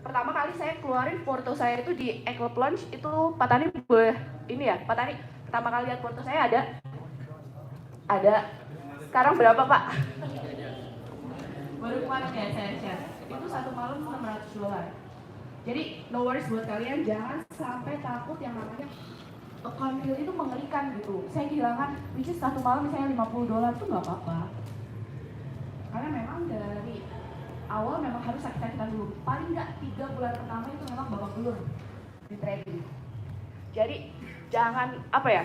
Pertama kali saya keluarin foto saya itu di Club Launch itu Pak Tani boleh ini ya, Pak Tani pertama kali lihat foto saya ada. Sekarang berapa Pak? Baru kemarin ya saya share. Itu satu malam $600. Jadi no worries buat kalian, jangan sampai takut yang namanya account kill itu mengerikan gitu. Saya kehilangan, which is satu malam misalnya $50 itu nggak apa-apa. Karena memang dari awal memang harus sakit-sakitan dulu. Paling nggak 3 bulan pertama itu memang babak belur di trading. Jadi jangan apa ya?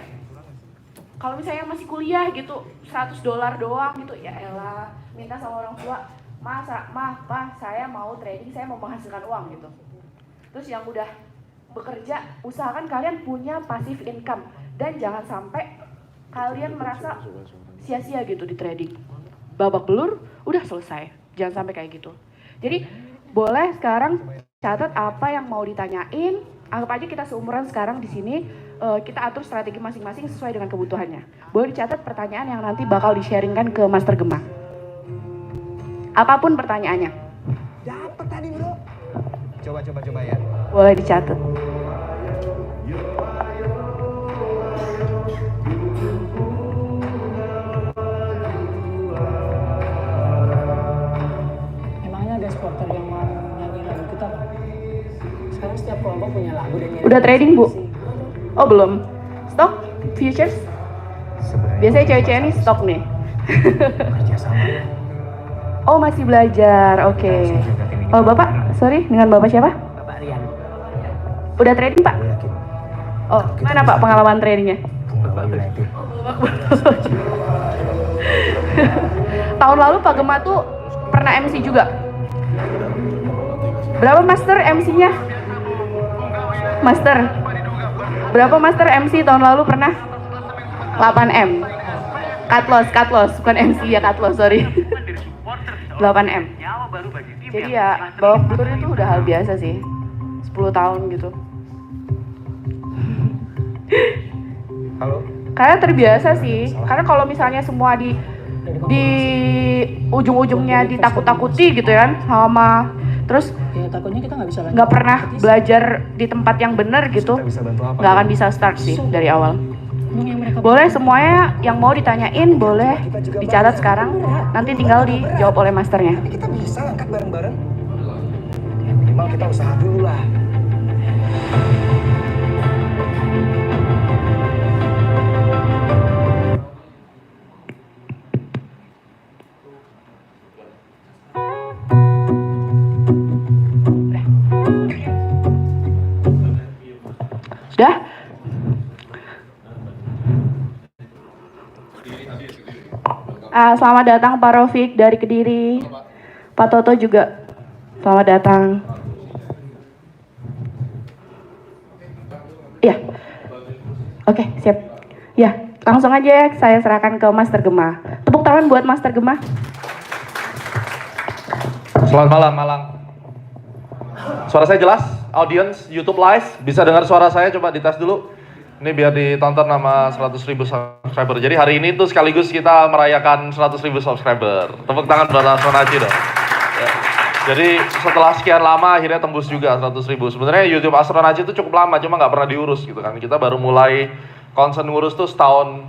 Kalau misalnya masih kuliah gitu, $100 doang gitu, ya elah, minta sama orang tua, Pak, saya mau trading, saya mau menghasilkan uang gitu. Terus yang udah bekerja, usahakan kalian punya passive income dan jangan sampai kalian merasa sia-sia gitu di trading. Babak belur, udah selesai. Jangan sampai kayak gitu. Jadi boleh sekarang catat apa yang mau ditanyain. Anggap aja kita seumuran sekarang di sini. Kita atur strategi masing-masing sesuai dengan kebutuhannya. Boleh dicatat pertanyaan yang nanti bakal di-sharingkan ke Master Gema. Apapun pertanyaannya. Dapat tadi bro. Coba ya. Boleh dicatat. Emangnya ada supporter yang mau nyanyi lagu kita? Sekarang setiap kelompok punya lagu dan nyanyi. Udah trading Bu? Oh belum. Stok? Futures? Biasanya cewek-cewek ini stok nih. Oh masih belajar, oke. Oh Bapak, sorry, dengan Bapak siapa? Bapak Rian. Udah trading Pak? Oh, mana Pak pengalaman tradingnya? Tahun lalu Pak Gema tuh pernah MC juga. Berapa Master MC-nya? Master? Berapa Master MC tahun lalu pernah? 8M. Cut loss, bukan MC ya, cut loss, sorry. 8M. Jadi ya, babak belur itu udah hal biasa sih. 10 tahun gitu. Halo. Karena terbiasa sih. Karena kalau misalnya semua di ujung-ujungnya ditakut-takuti gitu kan sama terus Ya takutnya kita nggak bisa lanjut. nggak pernah belajar di tempat yang benar gitu, nggak akan bisa start sih dari awal. Boleh semuanya yang mau ditanyain boleh dicatat sekarang, nanti tinggal dijawab oleh masternya. Tapi kita bisa angkat bareng-bareng. Ya, minimal kita usaha dulu lah. Sudah? Selamat datang Pak Rofik dari Kediri. Pak Toto juga. Selamat datang. Ya. Oke, siap. Ya, langsung aja ya saya serahkan ke Master Gema. Tepuk tangan buat Master Gema. Selamat malam, Malang. Suara saya jelas? Audience YouTube Live, bisa dengar suara saya? Coba dites dulu. Ini biar ditonton sama 100.000 subscriber. Jadi hari ini tuh sekaligus kita merayakan 100.000 subscriber. Tepuk tangan buat Astronaci dong. Ya. Jadi setelah sekian lama akhirnya tembus juga 100.000. Sebenarnya YouTube Astronaci itu cukup lama, cuma nggak pernah diurus gitu kan. Kita baru mulai concern ngurus tuh sudah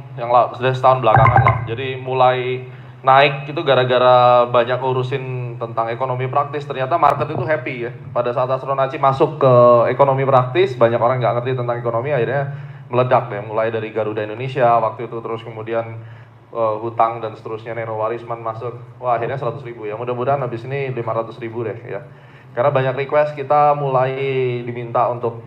setahun belakangan lah. Jadi mulai naik itu gara-gara banyak urusin tentang ekonomi praktis. Ternyata market itu happy ya. Pada saat Astronaci masuk ke ekonomi praktis, banyak orang nggak ngerti tentang ekonomi, akhirnya meledak ya. Mulai dari Garuda Indonesia waktu itu, terus kemudian hutang dan seterusnya, Nero Warisman masuk. Wah akhirnya 100.000 ya. Mudah-mudahan habis ini 500.000 deh ya. Karena banyak request, kita mulai diminta untuk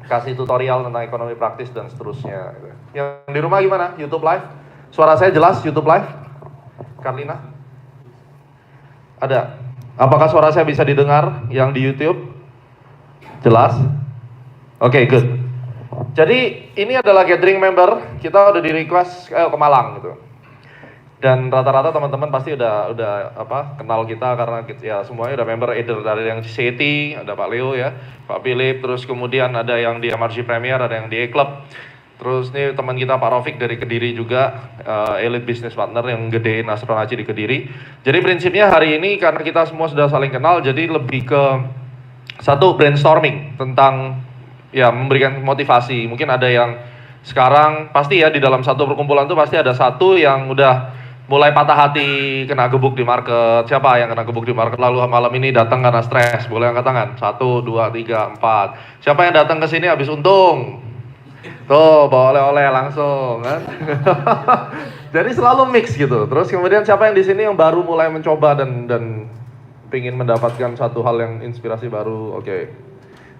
kasih tutorial tentang ekonomi praktis dan seterusnya. Yang di rumah gimana? YouTube Live? Suara saya jelas YouTube Live? Karlina? Ada? Apakah suara saya bisa didengar yang di YouTube? Jelas? Oke, good. Jadi ini adalah gathering member, kita udah di request ke Malang gitu. Dan rata-rata teman-teman pasti udah kenal kita karena ya semuanya udah member, either dari yang CT, ada Pak Leo ya, Pak Philip, terus kemudian ada yang di MRG Premier, ada yang di E-Club. Terus nih teman kita Pak Rafiq dari Kediri juga, Elite Business Partner yang gedein Astronaci di Kediri. Jadi prinsipnya hari ini karena kita semua sudah saling kenal, jadi lebih ke satu brainstorming tentang ya memberikan motivasi. Mungkin ada yang sekarang pasti ya di dalam satu perkumpulan tuh pasti ada satu yang udah mulai patah hati kena gebuk di market. Siapa yang kena gebuk di market lalu malam ini datang karena stres? Boleh angkat tangan? 1, 2, 3, 4. Siapa yang datang ke sini habis untung? Tuh, bawa oleh-oleh langsung kan. Jadi selalu mix gitu. Terus kemudian siapa yang di sini yang baru mulai mencoba dan pingin mendapatkan satu hal yang inspirasi baru. Oke.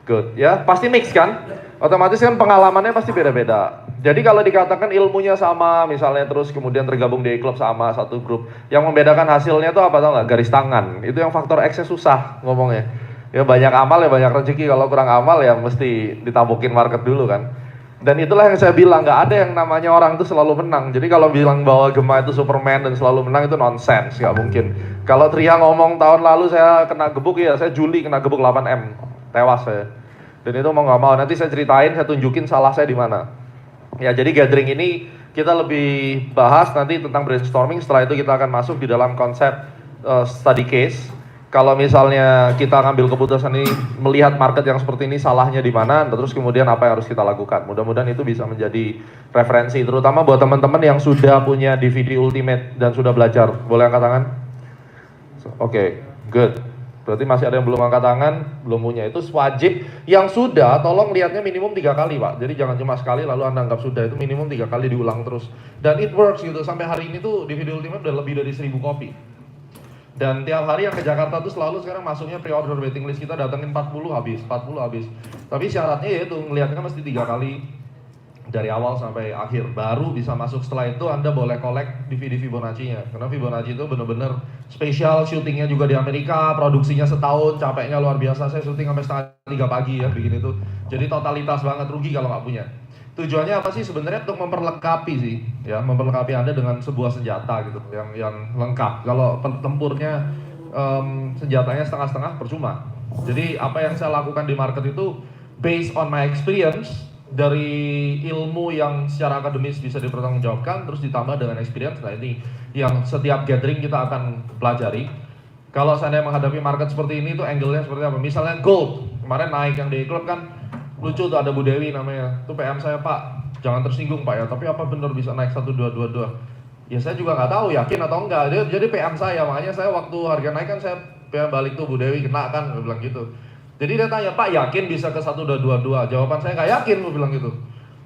Good. Ya, pasti mix kan? Otomatis kan pengalamannya pasti beda-beda. Jadi kalau dikatakan ilmunya sama, misalnya terus kemudian tergabung di klub sama satu grup, yang membedakan hasilnya tuh apa tau nggak? Garis tangan. Itu yang faktor X-nya susah ngomongnya. Ya banyak amal ya banyak rezeki. Kalau kurang amal ya mesti ditabukin market dulu kan. Dan itulah yang saya bilang, nggak ada yang namanya orang itu selalu menang. Jadi kalau bilang bahwa Gema itu Superman dan selalu menang itu nonsense, nggak mungkin. Kalau Tria ngomong tahun lalu saya kena gebuk, ya saya Juli kena gebuk 8M, tewas saya. Dan itu mau nggak mau, nanti saya ceritain, saya tunjukin salah saya di mana. Ya jadi gathering ini kita lebih bahas nanti tentang brainstorming, setelah itu kita akan masuk di dalam konsep study case. Kalau misalnya kita ngambil keputusan ini, melihat market yang seperti ini salahnya di mana, terus kemudian apa yang harus kita lakukan. Mudah-mudahan itu bisa menjadi referensi, terutama buat teman-teman yang sudah punya DVD Ultimate dan sudah belajar. Boleh angkat tangan? Oke, good. Berarti masih ada yang belum angkat tangan, belum punya. Itu wajib. Yang sudah, tolong lihatnya minimum 3 kali Pak. Jadi jangan cuma sekali lalu Anda anggap sudah, itu minimum 3 kali diulang terus. Dan it works gitu, sampai hari ini tuh DVD Ultimate udah lebih dari 1000 kopi. Dan tiap hari yang ke Jakarta tuh selalu sekarang masuknya pre-order waiting list kita datengin 40 habis. Tapi syaratnya yaitu ngelihatnya mesti 3 kali dari awal sampai akhir. Baru bisa masuk. Setelah itu Anda boleh collect DVD Fibonacci-nya. Karena Fibonacci itu bener-bener spesial, syutingnya juga di Amerika, produksinya setahun, capeknya luar biasa. Saya syuting sampai setengah 3 pagi ya bikin itu. Jadi totalitas banget, rugi kalau nggak punya. Tujuannya apa sih sebenarnya? Untuk memperlengkapi sih, ya memperlengkapi Anda dengan sebuah senjata gitu, yang lengkap. Kalau tempurnya senjatanya setengah-setengah percuma. Jadi apa yang saya lakukan di market itu based on my experience, dari ilmu yang secara akademis bisa dipertanggungjawabkan, terus ditambah dengan experience. Nah ini yang setiap gathering kita akan pelajari. Kalau saya menghadapi market seperti ini tuh angle-nya seperti apa? Misalnya gold, kemarin naik yang di klub kan lucu tuh, ada Bu Dewi namanya. Tuh PM saya, Pak, jangan tersinggung Pak ya, tapi apa benar bisa naik 1222? Ya saya juga nggak tahu yakin atau enggak. Jadi PM saya, makanya saya waktu harga naik kan saya PM balik tuh Bu Dewi kena kan, gue bilang gitu. Jadi dia tanya, Pak yakin bisa ke 1222? Jawaban saya nggak yakin, gue bilang gitu.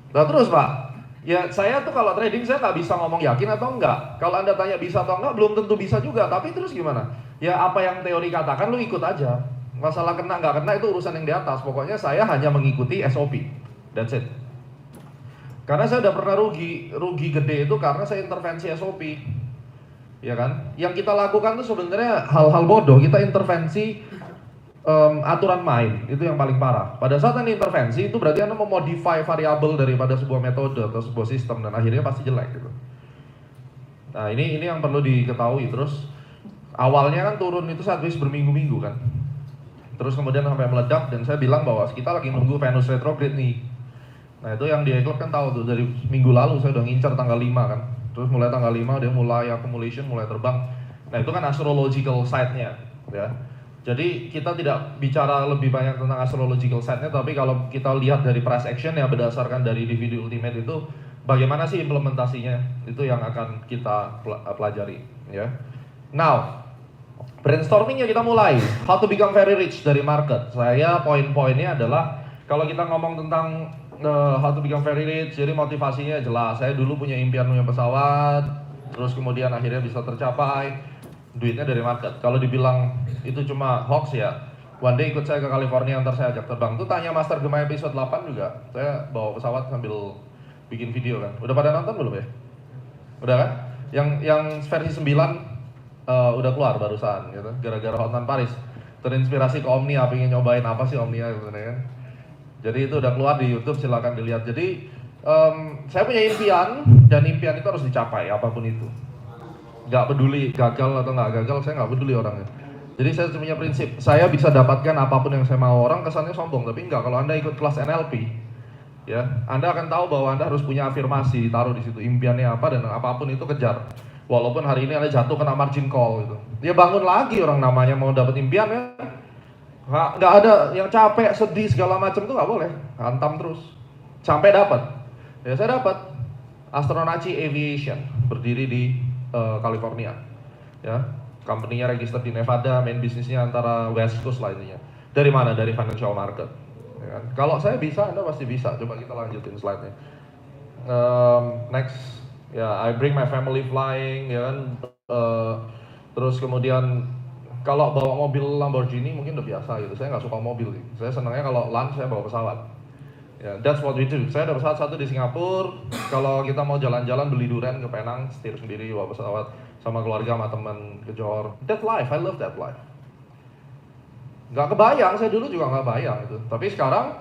Nah terus Pak, ya saya tuh kalau trading saya nggak bisa ngomong yakin atau enggak. Kalau Anda tanya bisa atau enggak, belum tentu bisa juga. Tapi terus gimana? Ya apa yang teori katakan lu ikut aja. Masalah kena nggak kena itu urusan yang di atas. Pokoknya saya hanya mengikuti SOP. That's it. Karena saya udah pernah rugi gede itu karena saya intervensi SOP. Ya kan? Yang kita lakukan tuh sebenarnya hal-hal bodoh. Kita intervensi aturan main, itu yang paling parah. Pada saat Anda intervensi itu berarti Anda memodify variabel daripada sebuah metode atau sebuah sistem, dan akhirnya pasti jelek gitu. Nah ini yang perlu diketahui. Terus awalnya kan turun itu saat berminggu-minggu kan. Terus kemudian sampai meledak, dan saya bilang bahwa kita lagi nunggu Venus retrograde nih. Nah itu yang di klub kan tahu tuh, dari minggu lalu saya udah ngincar tanggal 5 kan. Terus mulai tanggal 5 dia mulai accumulation, mulai terbang. Nah itu kan astrological side-nya ya. Jadi kita tidak bicara lebih banyak tentang astrological side-nya, tapi kalau kita lihat dari price action ya berdasarkan dari DVD Ultimate itu, bagaimana sih implementasinya, itu yang akan kita pelajari ya. Now, brainstormingnya kita mulai. How to become very rich dari market. Saya poin-poinnya adalah kalau kita ngomong tentang how to become very rich, jadi motivasinya jelas. Saya dulu punya impian punya pesawat, terus kemudian akhirnya bisa tercapai. Duitnya dari market. Kalau dibilang itu cuma hoax ya, one day ikut saya ke California, ntar saya ajak terbang. Tuh tanya Master Gema episode 8 juga. Saya bawa pesawat sambil bikin video kan. Udah pada nonton belum ya? Udah kan? Yang versi 9 udah keluar barusan gitu, gara-gara Hotman Paris terinspirasi ke Omnia, pengen nyobain apa sih Omnia sebenarnya kan. Jadi itu udah keluar di YouTube, silakan dilihat. Jadi saya punya impian, dan impian itu harus dicapai apapun itu. Gak peduli gagal atau nggak gagal, saya nggak peduli orangnya. Jadi saya punya prinsip, saya bisa dapatkan apapun yang saya mau. Orang kesannya sombong, tapi enggak. Kalau Anda ikut kelas NLP, Ya, Anda akan tahu bahwa Anda harus punya afirmasi, taruh di situ impiannya apa dan apapun itu kejar. Walaupun hari ini Anda jatuh kena margin call gitu. Ya bangun lagi, orang namanya mau dapat impian ya. Nggak ada yang capek, sedih segala macam itu nggak boleh. Hantam terus sampai dapat. Ya saya dapat Astronaci Aviation berdiri di California. Ya, company-nya register di Nevada, main bisnisnya antara West Coast lah intinya. Dari mana? Dari financial market. Ya kan? Kalau saya bisa, Anda pasti bisa. Coba kita lanjutin slide-nya. Next, ya, I bring my family flying, ya kan. Terus kemudian kalau bawa mobil Lamborghini mungkin udah biasa gitu. Saya nggak suka mobil. Saya senangnya kalau lunch saya bawa pesawat. Ya, that's what we do. Saya ada pesawat satu di Singapura. Kalau kita mau jalan-jalan beli durian ke Penang, setir sendiri bawa pesawat sama keluarga sama teman ke Johor. That life, I love that life. Nggak kebayang, saya dulu juga nggak bayang itu. Tapi sekarang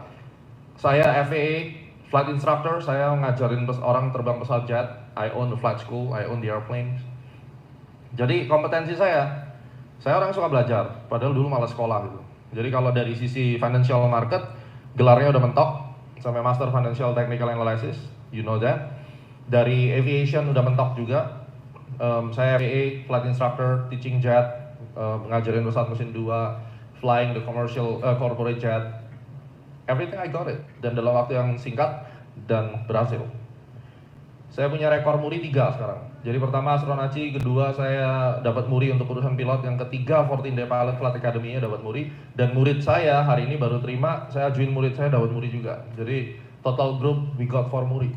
saya FAA flight instructor, saya ngajarin orang terbang pesawat jet. I own the flight school, I own the airplanes. Jadi kompetensi saya orang suka belajar. Padahal dulu malas sekolah gitu. Jadi kalau dari sisi financial market, gelarnya udah mentok sampai Master Financial Technical Analysis, you know that. Dari aviation udah mentok juga. Saya FAA flight instructor, teaching jet, ngajarin pesawat mesin 2. Flying the commercial corporate jet, everything I got it. Dan dalam waktu yang singkat dan berhasil. Saya punya rekor muri 3 sekarang. Jadi pertama Astronaci, kedua saya dapat muri untuk urusan pilot, yang ketiga 14 Day Pilot Flight Academy-nya dapat muri. Dan murid saya hari ini baru terima, saya ajuin murid saya dapat muri juga. Jadi total group we got 4 muri.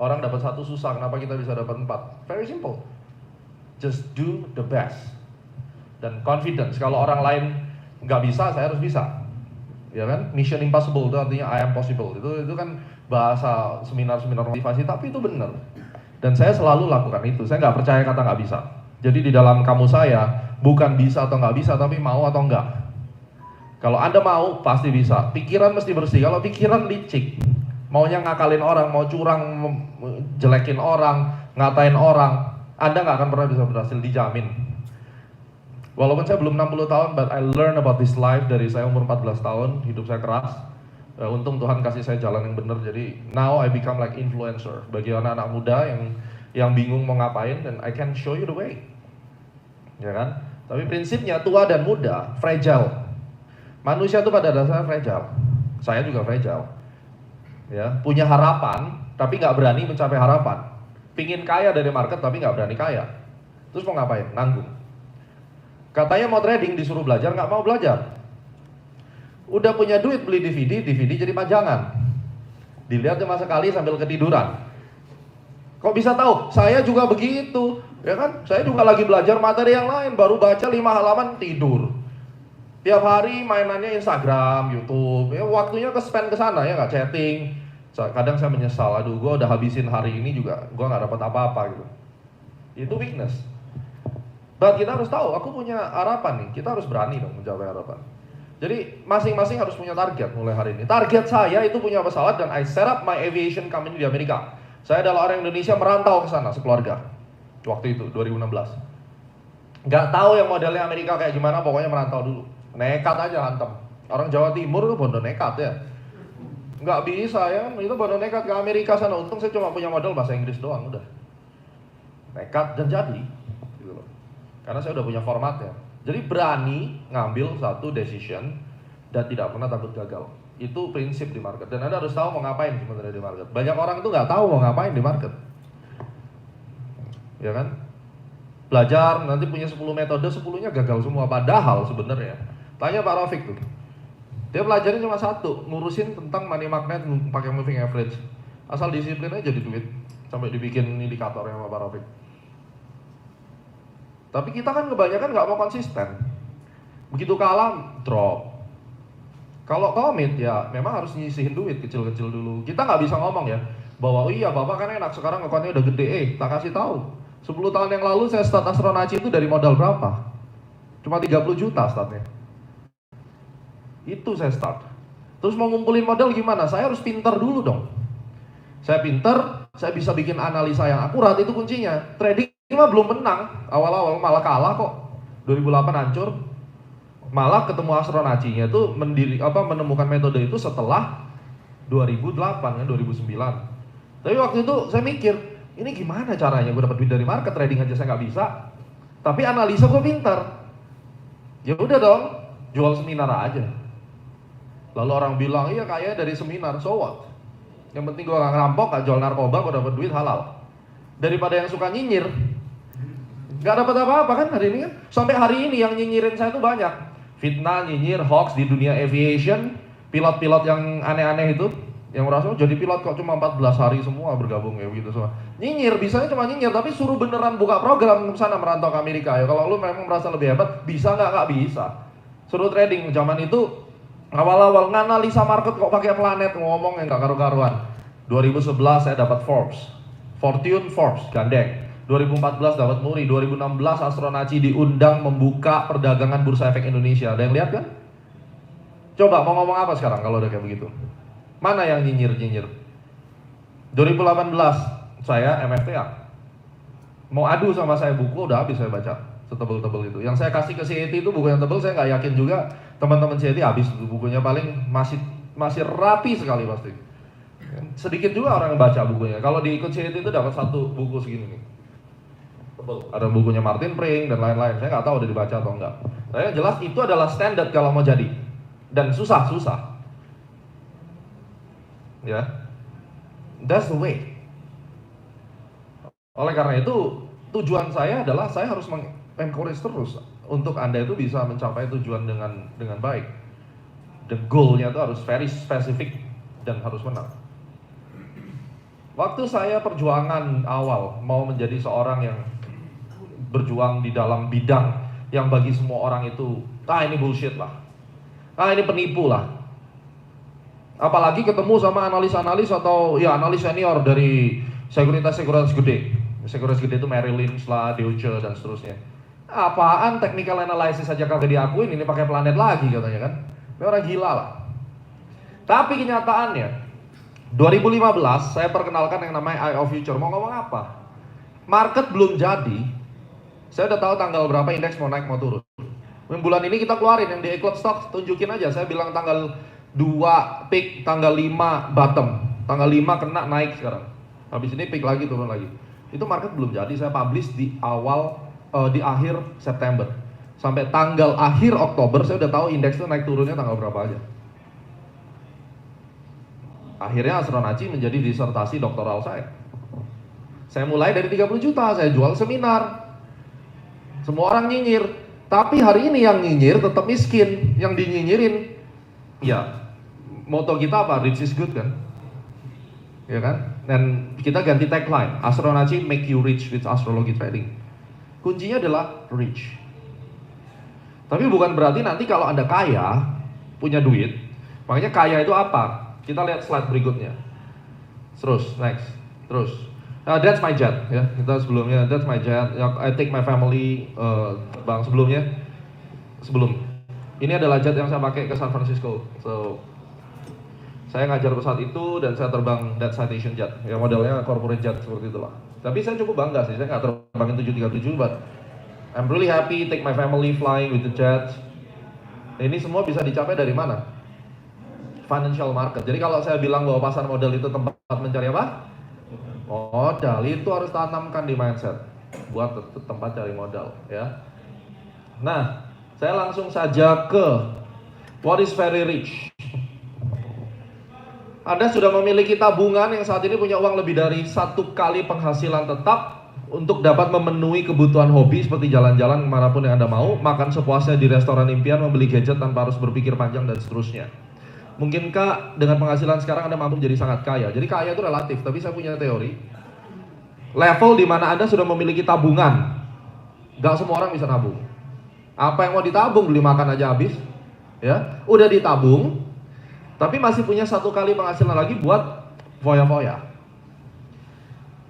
Orang dapat 1 susah, kenapa kita bisa dapat 4? Very simple. Just do the best. Dan confidence, kalau orang lain nggak bisa, saya harus bisa, ya kan? Mission impossible itu artinya I am possible. Itu kan bahasa seminar-seminar motivasi, tapi itu benar. Dan saya selalu lakukan itu. Saya nggak percaya kata nggak bisa. Jadi di dalam kamus saya bukan bisa atau nggak bisa, tapi mau atau enggak. Kalau Anda mau, pasti bisa. Pikiran mesti bersih. Kalau pikiran licik, maunya ngakalin orang, mau curang, jelekin orang, ngatain orang, Anda nggak akan pernah bisa berhasil, dijamin. Walaupun saya belum 60 tahun, but I learn about this life dari saya umur 14 tahun, hidup saya keras. Untung Tuhan kasih saya jalan yang benar, jadi now I become like influencer. Bagi anak-anak muda yang bingung mau ngapain, dan I can show you the way. Ya kan? Tapi prinsipnya tua dan muda, fragile. Manusia itu pada dasarnya fragile. Saya juga fragile. Ya, punya harapan, tapi nggak berani mencapai harapan. Pingin kaya dari market, tapi nggak berani kaya. Terus mau ngapain? Nanggung. Katanya mau trading, disuruh belajar, nggak mau belajar. Udah punya duit beli DVD jadi pajangan. Dilihat cuma sekali sambil ketiduran. Kok bisa tahu? Saya juga begitu, ya kan? Saya juga lagi belajar materi yang lain, baru baca 5 halaman tidur. Tiap hari mainannya Instagram, YouTube, ya waktunya ke spend ke sana, ya nggak chatting. Kadang saya menyesal, aduh gue udah habisin hari ini juga, gue nggak dapat apa-apa gitu. Itu weakness. But kita harus tahu, aku punya harapan nih, kita harus berani dong mencapai harapan. Jadi masing-masing harus punya target mulai hari ini. Target saya itu punya pesawat, dan I set up my aviation company di Amerika. Saya adalah orang Indonesia merantau ke sana sekeluarga. Waktu itu 2016. Nggak tahu yang modelnya Amerika kayak gimana, pokoknya merantau dulu. Nekat aja hantam. Orang Jawa Timur tuh bodoh nekat ya. Nggak bisa ya, itu bodoh nekat ke Amerika sana. Untung saya cuma punya modal bahasa Inggris doang, udah. Nekat dan jadi. Karena saya udah punya formatnya. Jadi berani ngambil satu decision dan tidak pernah takut gagal. Itu prinsip di market. Dan Anda harus tahu mau ngapain sebenarnya di market. Banyak orang itu nggak tahu mau ngapain di market. Ya kan? Belajar, nanti punya 10 metode, 10-nya gagal semua. Padahal sebenarnya, tanya Pak Rafiq tuh. Dia pelajarin cuma 1, ngurusin tentang money magnet pakai moving average. Asal disiplin aja jadi duit. Sampai dibikin indikatornya sama Pak Rafiq. Tapi kita kan kebanyakan nggak mau konsisten. Begitu kalah, drop. Kalau komit ya memang harus nyisihin duit kecil-kecil dulu. Kita nggak bisa ngomong ya, bahwa oh iya Bapak kan enak sekarang account-nya udah gede. Tak kasih tahu. 10 tahun yang lalu saya start Astronaci itu dari modal berapa? Cuma 30 juta startnya. Itu saya start. Terus mau ngumpulin modal gimana? Saya harus pintar dulu dong. Saya pintar, saya bisa bikin analisa yang akurat, itu kuncinya. Trading mah belum menang, awal-awal malah kalah kok. 2008 hancur. Malah ketemu Astronaci-nya itu menemukan metode itu setelah 2008 kan, 2009. Tapi waktu itu saya mikir, ini gimana caranya gue dapat duit dari market, trading aja saya nggak bisa. Tapi analisa gue pintar. Ya udah dong, jual seminar aja. Lalu orang bilang, iya kaya dari seminar, so what? Yang penting gue gak ngerampok, gak jual narkoba, gue dapat duit halal. Daripada yang suka nyinyir, gak dapat apa-apa kan hari ini kan. Sampai hari ini yang nyinyirin saya tuh banyak. Fitnah, nyinyir, hoax di dunia aviation, pilot-pilot yang aneh-aneh itu, yang merasa jadi pilot kok cuma 14 hari semua bergabung ya gitu semua. Nyinyir, bisanya cuma nyinyir, tapi suruh beneran buka program ke sana merantau ke Amerika ya. Kalau lu memang merasa lebih hebat, bisa nggak bisa. Suruh trading zaman itu awal-awal nganalisa market kok pakai planet, ngomong yang nggak karu-karuan. 2011 saya dapat Forbes, Fortune Forbes gandeng. 2014 dapat Muri, 2016 Astronaci diundang membuka perdagangan Bursa Efek Indonesia. Ada yang lihat kan? Coba mau ngomong apa sekarang kalau udah kayak begitu? Mana yang nyinyir-nyinyir? 2018 saya MFTA. Mau adu sama saya buku udah habis saya baca, setebel-tebel itu. Yang saya kasih ke CET itu buku yang tebel, saya nggak yakin juga teman-teman CET habis itu bukunya, paling masih rapi sekali pasti. Sedikit juga orang yang baca bukunya. Kalau diikut CET itu dapat satu buku segini nih. Tebel. Ada bukunya Martin Pring dan lain-lain. Saya nggak tahu udah dibaca atau enggak. Saya jelas itu adalah standar kalau mau jadi. Dan susah. Ya, that's the way. Oleh karena itu tujuan saya adalah saya harus encourage terus untuk Anda itu bisa mencapai tujuan dengan baik. The goal-nya itu harus very specific dan harus menang. Waktu saya perjuangan awal mau menjadi seorang yang berjuang di dalam bidang yang bagi semua orang itu ini bullshit lah, ini penipu lah. Apalagi ketemu sama analis-analis atau ya analis senior dari sekuritas gede. Sekuritas gede itu Merrill Lynch lah, Deutsche dan seterusnya. Apaan technical analysis aja kagak diakuin, ini pakai planet lagi katanya kan. Ini orang gila lah. Tapi kenyataannya 2015 saya perkenalkan yang namanya Eye of Future. Mau ngomong apa? Market belum jadi. Saya udah tahu tanggal berapa indeks mau naik mau turun. Bulan ini kita keluarin yang di Eclipse Stock, tunjukin aja. Saya bilang tanggal 2 peak, tanggal 5 bottom, tanggal 5 kena naik sekarang. Habis ini peak lagi turun lagi. Itu market belum jadi, saya publish di akhir September. Sampai tanggal akhir Oktober saya udah tahu indeks itu naik turunnya tanggal berapa aja. Akhirnya Astronaci menjadi disertasi doktoral saya. Saya mulai dari 30 juta, saya jual seminar. Semua orang nyinyir, tapi hari ini yang nyinyir tetap miskin, yang dinyinyirin ya. Moto kita apa? Rich is good kan? Ya kan? Dan kita ganti tagline, Astronaci make you rich with astrology trading. Kuncinya adalah rich. Tapi bukan berarti nanti kalau Anda kaya, punya duit, makanya kaya itu apa? Kita lihat slide berikutnya. Terus, next. Terus. That's my jet ya. Kita sebelumnya, that's my jet. I take my family bang sebelumnya. Ini adalah jet yang saya pakai ke San Francisco. So saya ngajar pesawat itu dan saya terbang that citation jet, yang modelnya corporate jet seperti itulah. Tapi saya cukup bangga sih, saya nggak terbangin 737, but I'm really happy take my family flying with the jet. Ini semua bisa dicapai dari mana? Financial market. Jadi kalau saya bilang bahwa pasar modal itu tempat mencari apa? Modal, itu harus tanamkan di mindset buat tempat cari modal ya. Nah, saya langsung saja ke what is very rich. Anda sudah memiliki tabungan yang saat ini punya uang lebih dari 1 kali penghasilan tetap untuk dapat memenuhi kebutuhan hobi seperti jalan-jalan kemanapun yang Anda mau, makan sepuasnya di restoran impian, membeli gadget tanpa harus berpikir panjang dan seterusnya. Mungkinkah dengan penghasilan sekarang Anda mampu menjadi sangat kaya? Jadi kaya itu relatif, tapi saya punya teori. Level di mana Anda sudah memiliki tabungan, gak semua orang bisa nabung. Apa yang mau ditabung, beli makan aja habis, ya, udah ditabung. Tapi masih punya 1 kali penghasilan lagi buat foya-foya.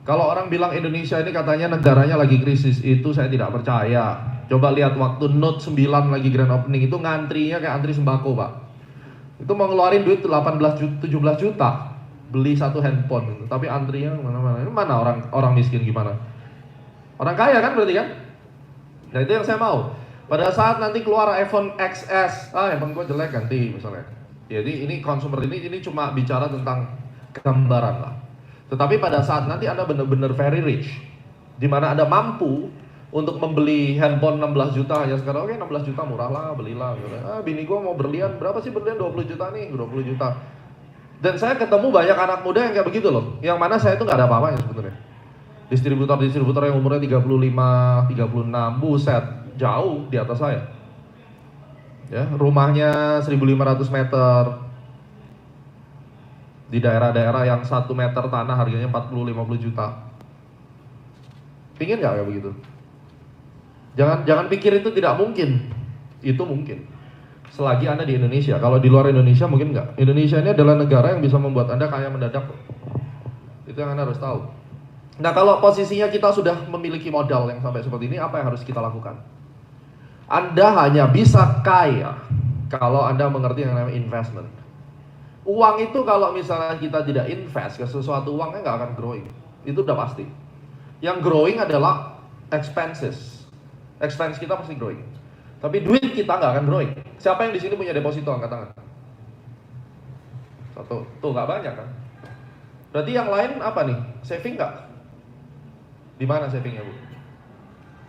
Kalau orang bilang Indonesia ini katanya negaranya lagi krisis, itu saya tidak percaya. Coba lihat waktu Note 9 lagi grand opening itu ngantrinya kayak antri sembako Pak. Itu mau ngeluarin duit 17 juta beli 1 handphone gitu. Tapi antrinya mana-mana. Ini mana orang miskin gimana? Orang kaya kan berarti kan? Nah itu yang saya mau. Pada saat nanti keluar iPhone XS, handphone gue jelek ganti misalnya. Jadi ini consumer ini cuma bicara tentang gambaran lah. Tetapi pada saat nanti Anda benar-benar very rich, di mana Anda mampu untuk membeli handphone 16 juta hanya sekarang, oke 16 juta murah lah, belilah. Bini gua mau berlian, berapa sih berlian? 20 juta nih, 20 juta. Dan saya ketemu banyak anak muda yang kayak begitu loh, yang mana saya itu nggak ada apa-apanya sebetulnya. Distributor yang umurnya 35, 36, buset, jauh di atas saya. Ya, rumahnya 1.500 meter di daerah-daerah yang 1 meter tanah harganya 40-50 juta. Pingin nggak kayak begitu? Jangan pikir itu tidak mungkin. Itu mungkin. Selagi Anda di Indonesia. Kalau di luar Indonesia mungkin nggak. Indonesia ini adalah negara yang bisa membuat Anda kaya mendadak. Itu yang Anda harus tahu. Nah, kalau posisinya kita sudah memiliki modal yang sampai seperti ini, apa yang harus kita lakukan? Anda hanya bisa kaya kalau Anda mengerti yang namanya investment. Uang itu kalau misalnya kita tidak invest ke sesuatu, uangnya nggak akan growing. Itu udah pasti. Yang growing adalah expenses. Expense kita pasti growing. Tapi duit kita nggak akan growing. Siapa yang di sini punya deposito angkat tangan? Satu. Tuh nggak banyak kan? Berarti yang lain apa nih? Saving nggak? Di mana savingnya, Bu?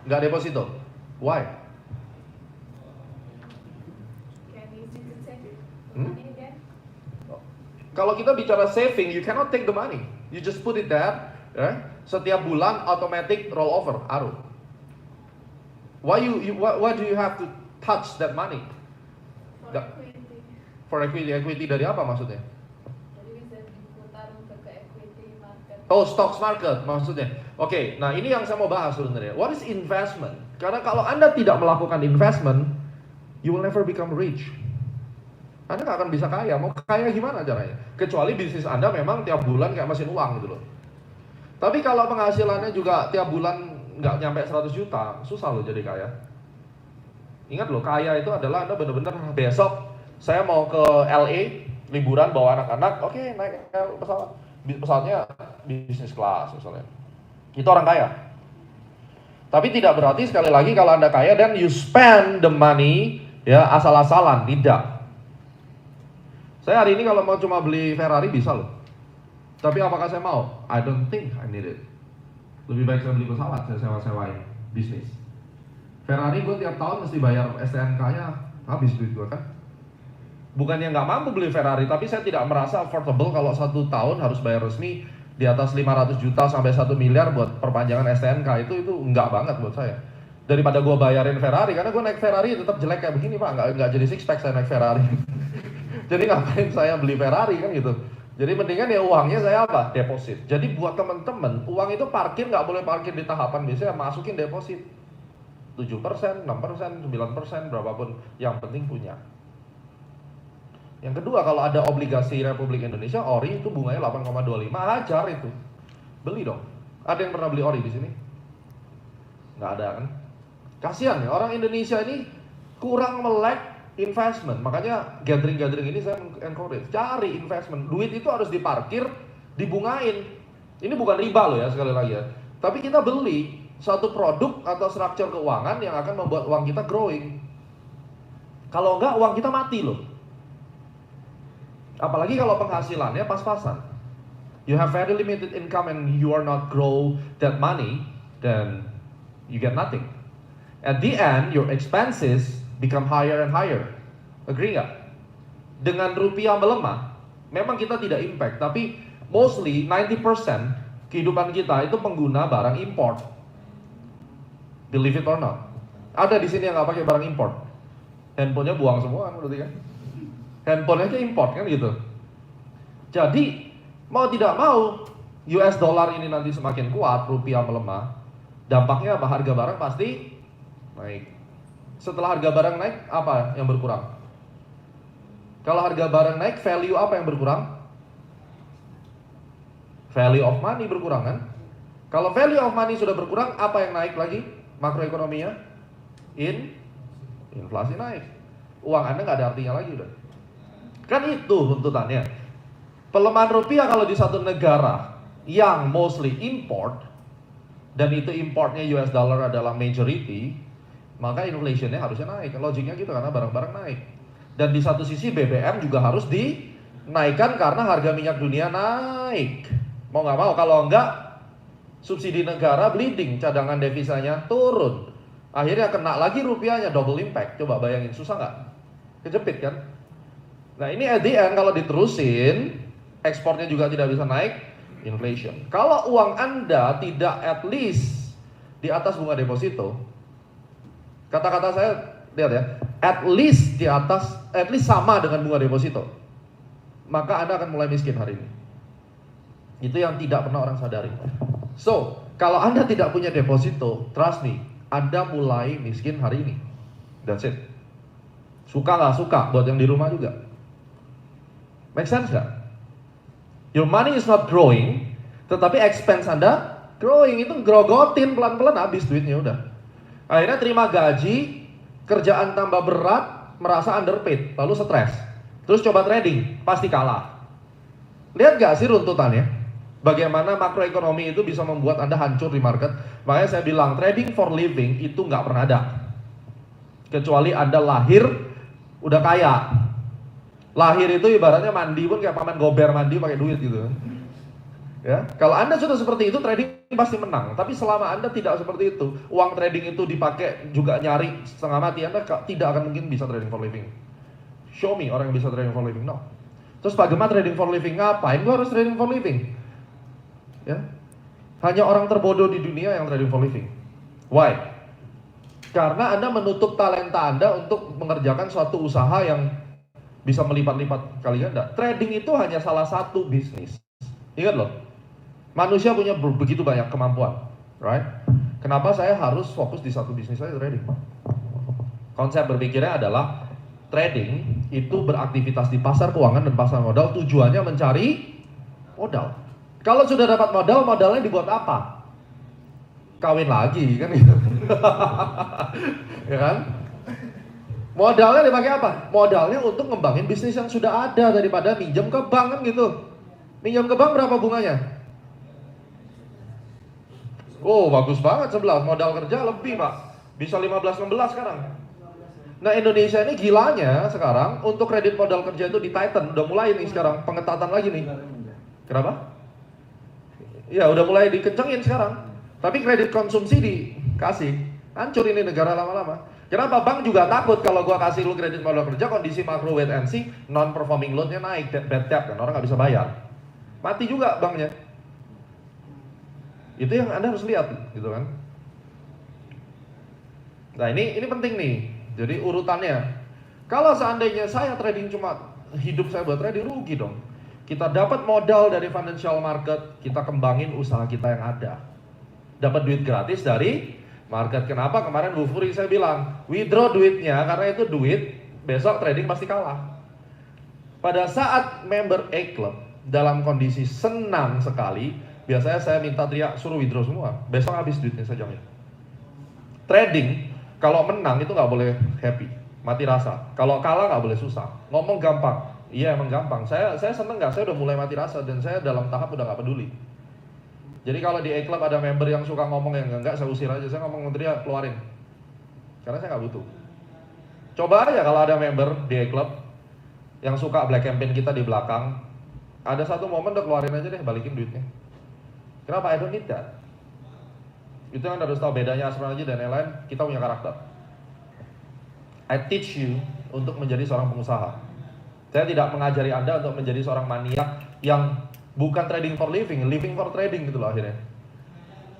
Nggak deposito. Why? Kalau kita bicara saving, you cannot take the money. You just put it there. Setiap bulan automatic roll over, aruh. Why do you have to touch that money? For equity dari apa maksudnya? Jadi bisa diputar untuk ke equity market. Oh, stocks market maksudnya. Oke, nah ini yang saya mau bahas sebenarnya. What is investment? Karena kalau Anda tidak melakukan investment, you will never become rich. Anda nggak akan bisa kaya. Mau kaya gimana caranya? Kecuali bisnis Anda memang tiap bulan kayak mesin uang gitu loh. Tapi kalau penghasilannya juga tiap bulan nggak nyampe 100 juta, susah loh jadi kaya. Ingat loh, kaya itu adalah Anda benar-benar besok saya mau ke LA liburan bawa anak-anak, oke, naik pesawat. Pesawatnya bisnis kelas misalnya. Itu orang kaya. Tapi tidak berarti sekali lagi kalau Anda kaya dan you spend the money ya asal-asalan, tidak. Saya hari ini kalau mau cuma beli Ferrari bisa loh. Tapi apakah saya mau? I don't think I need it. Lebih baik saya beli pesawat, saya sewa-sewain bisnis. Ferrari gue tiap tahun mesti bayar STNK-nya, habis duit gue kan. Bukannya nggak mampu beli Ferrari, tapi saya tidak merasa affordable kalau 1 tahun harus bayar resmi di atas 500 juta sampai 1 miliar buat perpanjangan STNK. Itu enggak banget buat saya. Daripada gue bayarin Ferrari, karena gue naik Ferrari tetap jelek kayak begini Pak, nggak jadi six pack saya naik Ferrari. Jadi ngapain saya beli Ferrari kan gitu. Jadi mendingan ya uangnya saya apa? Deposit. Jadi buat teman-teman, uang itu parkir nggak boleh parkir di tahapan biasanya, masukin deposit. 7%, 6%, 9%, berapapun, yang penting punya. Yang kedua, kalau ada obligasi Republik Indonesia, ORI itu bunganya 8,25, hajar itu. Beli dong. Ada yang pernah beli ORI di sini? Nggak ada kan? Kasihan ya, orang Indonesia ini kurang melek investment. Makanya gathering ini saya encourage, cari investment. Duit itu harus diparkir, dibungain. Ini bukan riba loh ya, sekali lagi ya. Tapi kita beli suatu produk atau struktur keuangan yang akan membuat uang kita growing. Kalau enggak, uang kita mati loh. Apalagi kalau penghasilannya pas-pasan. You have very limited income and you are not grow that money, then you get nothing. At the end, your expenses become higher and higher. Agree nggak? Dengan rupiah melemah, memang kita tidak impact, tapi mostly 90% kehidupan kita itu pengguna barang import. Believe it or not. Ada di sini yang nggak pakai barang import. Handphonenya buang semua kan berarti kan? Handphone aja import kan gitu. Jadi mau tidak mau US dollar ini nanti semakin kuat, rupiah melemah. Dampaknya apa? Harga barang pasti naik. Setelah harga barang naik, apa yang berkurang? Kalau harga barang naik, value apa yang berkurang? Value of money berkurang kan? Kalau value of money sudah berkurang, apa yang naik lagi? Makroekonominya? Inflasi naik. Uang Anda nggak ada artinya lagi udah. Kan itu tuntutannya. Pelemahan rupiah kalau di satu negara yang mostly import, dan itu importnya US dollar adalah majority, maka inflationnya harusnya naik. Logiknya gitu karena barang-barang naik. Dan di satu sisi BBM juga harus dinaikkan karena harga minyak dunia naik. Mau nggak mau, kalau enggak subsidi negara bleeding, cadangan devisanya turun. Akhirnya kena lagi rupiahnya, double impact. Coba bayangin, susah nggak? Kejepit kan? Nah ini at the end kalau diterusin, ekspornya juga tidak bisa naik, inflation. Kalau uang Anda tidak at least di atas bunga deposito, kata-kata saya, lihat ya, at least di atas, at least sama dengan bunga deposito, maka Anda akan mulai miskin hari ini. Itu yang tidak pernah orang sadari. So, kalau Anda tidak punya deposito, trust me, Anda mulai miskin hari ini. That's it. Suka nggak suka, buat yang di rumah juga. Make sense nggak? Your money is not growing, tetapi expense Anda growing. Itu grogotin pelan-pelan habis duitnya udah. Akhirnya terima gaji, kerjaan tambah berat, merasa underpaid, lalu stres. Terus coba trading, pasti kalah. Lihat gak sih runtutannya? Bagaimana makroekonomi itu bisa membuat Anda hancur di market. Makanya saya bilang trading for living itu nggak pernah ada. Kecuali Anda lahir udah kaya. Lahir itu ibaratnya mandi pun kayak paman gober mandi pakai duit gitu. Ya, kalau Anda sudah seperti itu, trading pasti menang. Tapi selama Anda tidak seperti itu, uang trading itu dipakai juga nyari setengah mati, Anda tidak akan mungkin bisa trading for living. Show me orang yang bisa trading for living, no. Terus bagaimana trading for living? Ngapain gua harus trading for living? Ya, hanya orang terbodoh di dunia yang trading for living. Why? Karena Anda menutup talenta Anda untuk mengerjakan suatu usaha yang bisa melipat-lipat kali ganda. Trading itu hanya salah satu bisnis. Ingat loh, manusia punya begitu banyak kemampuan, right? Kenapa saya harus fokus di satu bisnis saja, trading? Konsep berpikirnya adalah trading itu beraktivitas di pasar keuangan dan pasar modal, tujuannya mencari modal. Kalau sudah dapat modal, modalnya dibuat apa? Kawin lagi kan gitu. Ya kan? Modalnya dipakai apa? Modalnya untuk ngembangin bisnis yang sudah ada daripada minjem ke bank kan gitu. Minjem ke bank berapa bunganya? Oh, bagus banget 11. Modal kerja lebih, Pak. Bisa 15-16 sekarang. Nah, Indonesia ini gilanya sekarang untuk kredit modal kerja itu di tighten. Udah mulai nih sekarang, pengetatan lagi nih. Kenapa? Ya, udah mulai dikencengin sekarang. Tapi kredit konsumsi dikasih. Hancur ini negara lama-lama. Kenapa? Bank juga takut kalau gua kasih lu kredit modal kerja, kondisi makro wait and see, non performing loan-nya naik, bad debt kan, orang nggak bisa bayar. Mati juga banknya. Itu yang Anda harus lihat gitu kan. Nah, ini penting nih. Jadi urutannya. Kalau seandainya saya trading cuma hidup saya buat trading, rugi dong. Kita dapat modal dari financial market, kita kembangin usaha kita yang ada. Dapat duit gratis dari market. Kenapa? Kemarin Bu Furi saya bilang, withdraw duitnya karena itu duit besok trading pasti kalah. Pada saat member A-Club dalam kondisi senang sekali, biasanya saya minta teriak, suruh withdraw semua. Besok habis duitnya saya jamin. Trading, kalau menang itu nggak boleh happy, mati rasa. Kalau kalah nggak boleh susah. Ngomong gampang. Iya emang gampang. Saya seneng nggak? Saya udah mulai mati rasa dan saya dalam tahap udah nggak peduli. Jadi kalau di A-Club ada member yang suka ngomong yang enggak, saya usir aja. Saya ngomong menteri ya keluarin. Karena saya nggak butuh. Coba aja kalau ada member di A-Club yang suka black campaign kita di belakang, ada satu momen udah keluarin aja deh, balikin duitnya. Kenapa? I don't need that. Itu yang harus tahu bedanya astrologi dan lain-lain. Kita punya karakter. I teach you untuk menjadi seorang pengusaha. Saya tidak mengajari Anda untuk menjadi seorang maniak yang bukan trading for living, living for trading gitu loh akhirnya.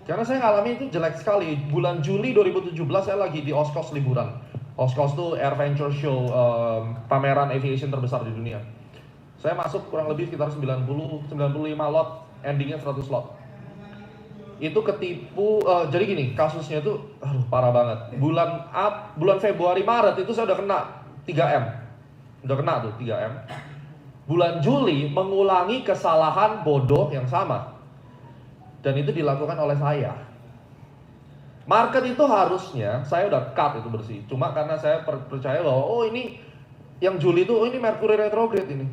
Karena saya ngalami itu jelek sekali. Bulan Juli 2017 saya lagi di Oskos liburan. Oskos itu Air Venture Show, pameran aviation terbesar di dunia. Saya masuk kurang lebih sekitar 95 lot, endingnya 100 lot. Itu ketipu, jadi gini, kasusnya itu parah banget. Bulan Februari Maret itu saya udah kena 3M. Udah kena tuh 3M. Bulan Juli mengulangi kesalahan bodoh yang sama. Dan itu dilakukan oleh saya. Market itu harusnya saya udah cut itu bersih. Cuma karena saya percaya bahwa oh ini yang Juli itu oh ini Mercury retrograde ini.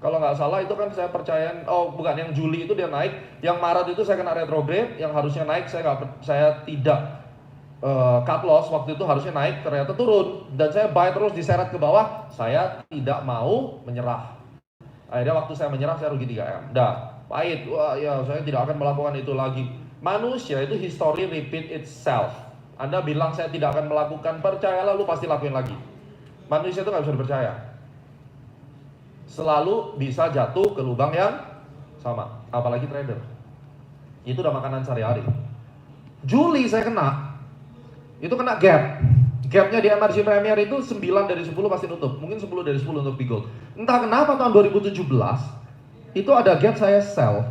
Kalau nggak salah itu kan saya percaya, oh bukan, yang Juli itu dia naik, yang Maret itu saya kena retrograde, yang harusnya naik saya tidak cut loss waktu itu harusnya naik, ternyata turun. Dan saya buy terus diseret ke bawah, saya tidak mau menyerah. Akhirnya waktu saya menyerah, saya rugi 3M. Dah, pahit. Wah ya, saya tidak akan melakukan itu lagi. Manusia itu history repeat itself. Anda bilang saya tidak akan melakukan, percayalah lu pasti lakuin lagi. Manusia itu gak bisa dipercaya. Selalu bisa jatuh ke lubang yang sama. Apalagi trader. Itu udah makanan sehari-hari. Juli saya kena. Itu kena gap. Gapnya di MRC Premier itu 9 dari 10 pasti nutup. Mungkin 10 dari 10 untuk di gold. Entah kenapa tahun 2017 itu ada gap saya sell.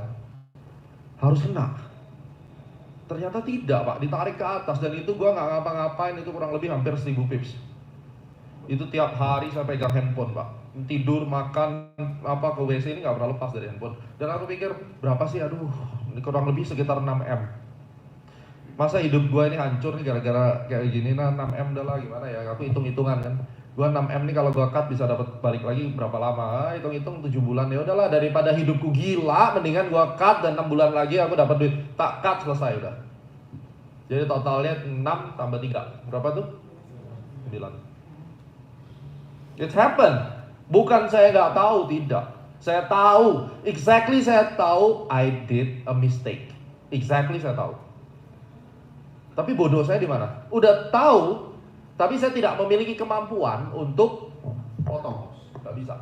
Harus kena. Ternyata tidak Pak, ditarik ke atas. Dan itu gua nggak ngapa-ngapain, itu kurang lebih hampir 1000 pips. Itu tiap hari saya pegang handphone Pak. Tidur, makan, ke WC ini nggak pernah lepas dari handphone. Dan aku pikir berapa sih, aduh ini kurang lebih sekitar 6M. Masa hidup gue ini hancur nih gara-gara kayak gini, 6M udah lah gimana ya, aku hitung-hitungan kan. Gue 6M nih kalau gue cut bisa dapat balik lagi berapa lama, hitung-hitung 7 bulan, ya udahlah daripada hidupku gila, mendingan gue cut dan 6 bulan lagi aku dapat duit, tak cut selesai udah. Jadi totalnya 6 tambah 3, berapa tuh? 9. It happened, bukan saya nggak tahu, tidak. Saya tahu, saya tahu I did a mistake, saya tahu. Tapi bodoh saya di mana? Udah tahu, tapi saya tidak memiliki kemampuan untuk potong. Nggak bisa.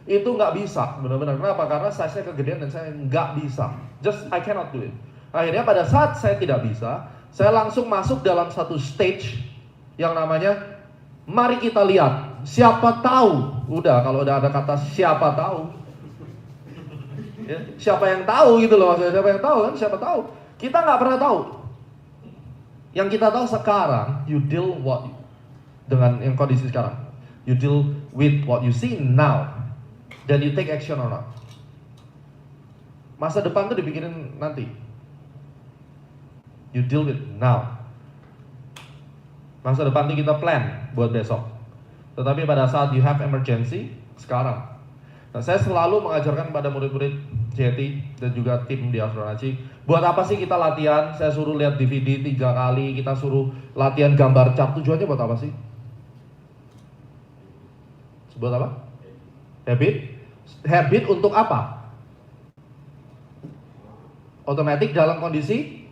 Itu nggak bisa, benar-benar. Kenapa? Karena size-nya kegedean dan saya nggak bisa. I cannot do it. Akhirnya pada saat saya tidak bisa, saya langsung masuk dalam satu stage yang namanya, mari kita lihat. Siapa tahu? Udah, kalau udah ada kata siapa tahu. Ya, siapa yang tahu gitu loh maksudnya. Siapa yang tahu kan? Siapa tahu? Kita nggak pernah tahu. Yang kita tahu sekarang, you deal dengan yang kondisi sekarang. You deal with what you see now. Dan you take action or not. Masa depan tuh dipikirin nanti. You deal with now. Masa depan tuh kita plan buat besok. Tetapi pada saat you have emergency, sekarang. Nah, saya selalu mengajarkan pada murid-murid JT dan juga tim di Astronaci, buat apa sih kita latihan? Saya suruh lihat DVD 3 kali, kita suruh latihan gambar chart, tujuannya buat apa sih? Buat apa? Habit untuk apa? Otomatis dalam kondisi,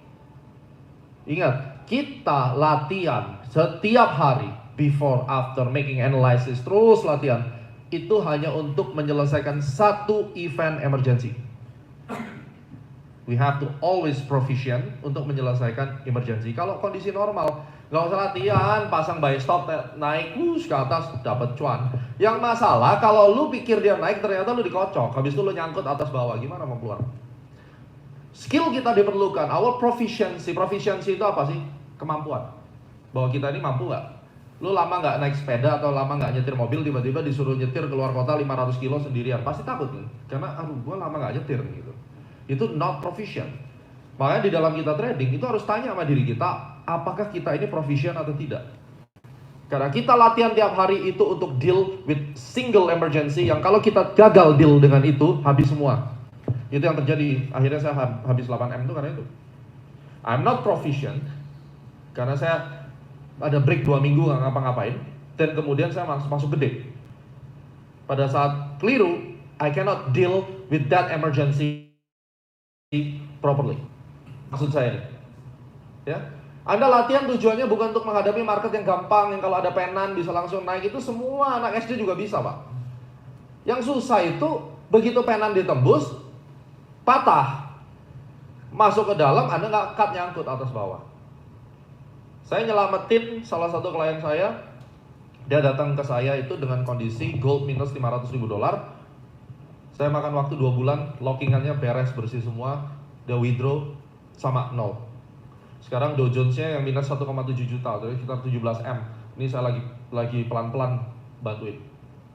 ingat, kita latihan setiap hari, before, after, making analysis, terus latihan. Itu hanya untuk menyelesaikan satu event emergency. We have to always proficient untuk menyelesaikan emergency. Kalau kondisi normal, nggak usah latihan, pasang buy stop, naik ke atas, dapat cuan. Yang masalah kalau lu pikir dia naik, ternyata lu dikocok, habis itu lu nyangkut atas bawah, gimana mau keluar? Skill kita diperlukan, our proficiency itu apa sih? Kemampuan. Bahwa kita ini mampu nggak? Lu lama nggak naik sepeda atau lama nggak nyetir mobil, tiba-tiba disuruh nyetir keluar kota 500 kilo sendirian, pasti takut kan? Karena aduh gua lama nggak nyetir gitu. Itu not proficient. Makanya di dalam kita trading itu harus tanya sama diri kita, apakah kita ini proficient atau tidak. Karena kita latihan tiap hari itu untuk deal with single emergency yang kalau kita gagal deal dengan itu, habis semua. Itu yang terjadi, akhirnya saya habis 8M itu karena itu. I'm not proficient karena saya ada break 2 minggu nggak ngapa-ngapain, dan kemudian saya masuk gede. Pada saat keliru, I cannot deal with that emergency properly. Maksud saya nih, ya, Anda latihan tujuannya bukan untuk menghadapi market yang gampang, yang kalau ada penan bisa langsung naik, itu semua anak SD juga bisa Pak. Yang susah itu begitu penan ditembus, patah, masuk ke dalam, Anda nggak cut nyangkut atas bawah. Saya nyelamatin salah satu klien saya, dia datang ke saya itu dengan kondisi gold minus $500.000. Saya makan waktu 2 bulan, lockingannya beres bersih semua, dia withdraw sama 0. Sekarang Dow Jones-nya yang minus 1,7 juta, jadi sekitar 17M. Ini saya lagi pelan-pelan bantuin.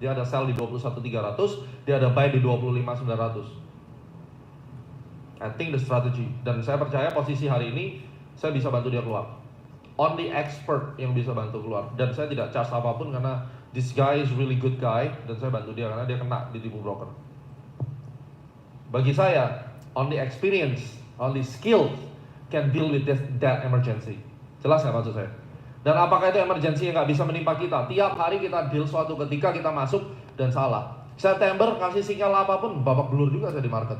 Dia ada sell di 21.300, dia ada buy di 25.900. I think the strategy, dan saya percaya posisi hari ini saya bisa bantu dia keluar. Only expert yang bisa bantu keluar, dan saya tidak charge apapun karena this guy is really good guy, dan saya bantu dia karena dia kena ditipu broker. Bagi saya, only experience, only skill can deal with that emergency. Jelas nggak maksud saya? Dan apakah itu emergency yang nggak bisa menimpa kita? Tiap hari kita deal suatu ketika kita masuk dan salah. September kasih sinyal apapun, babak belur juga saya di market.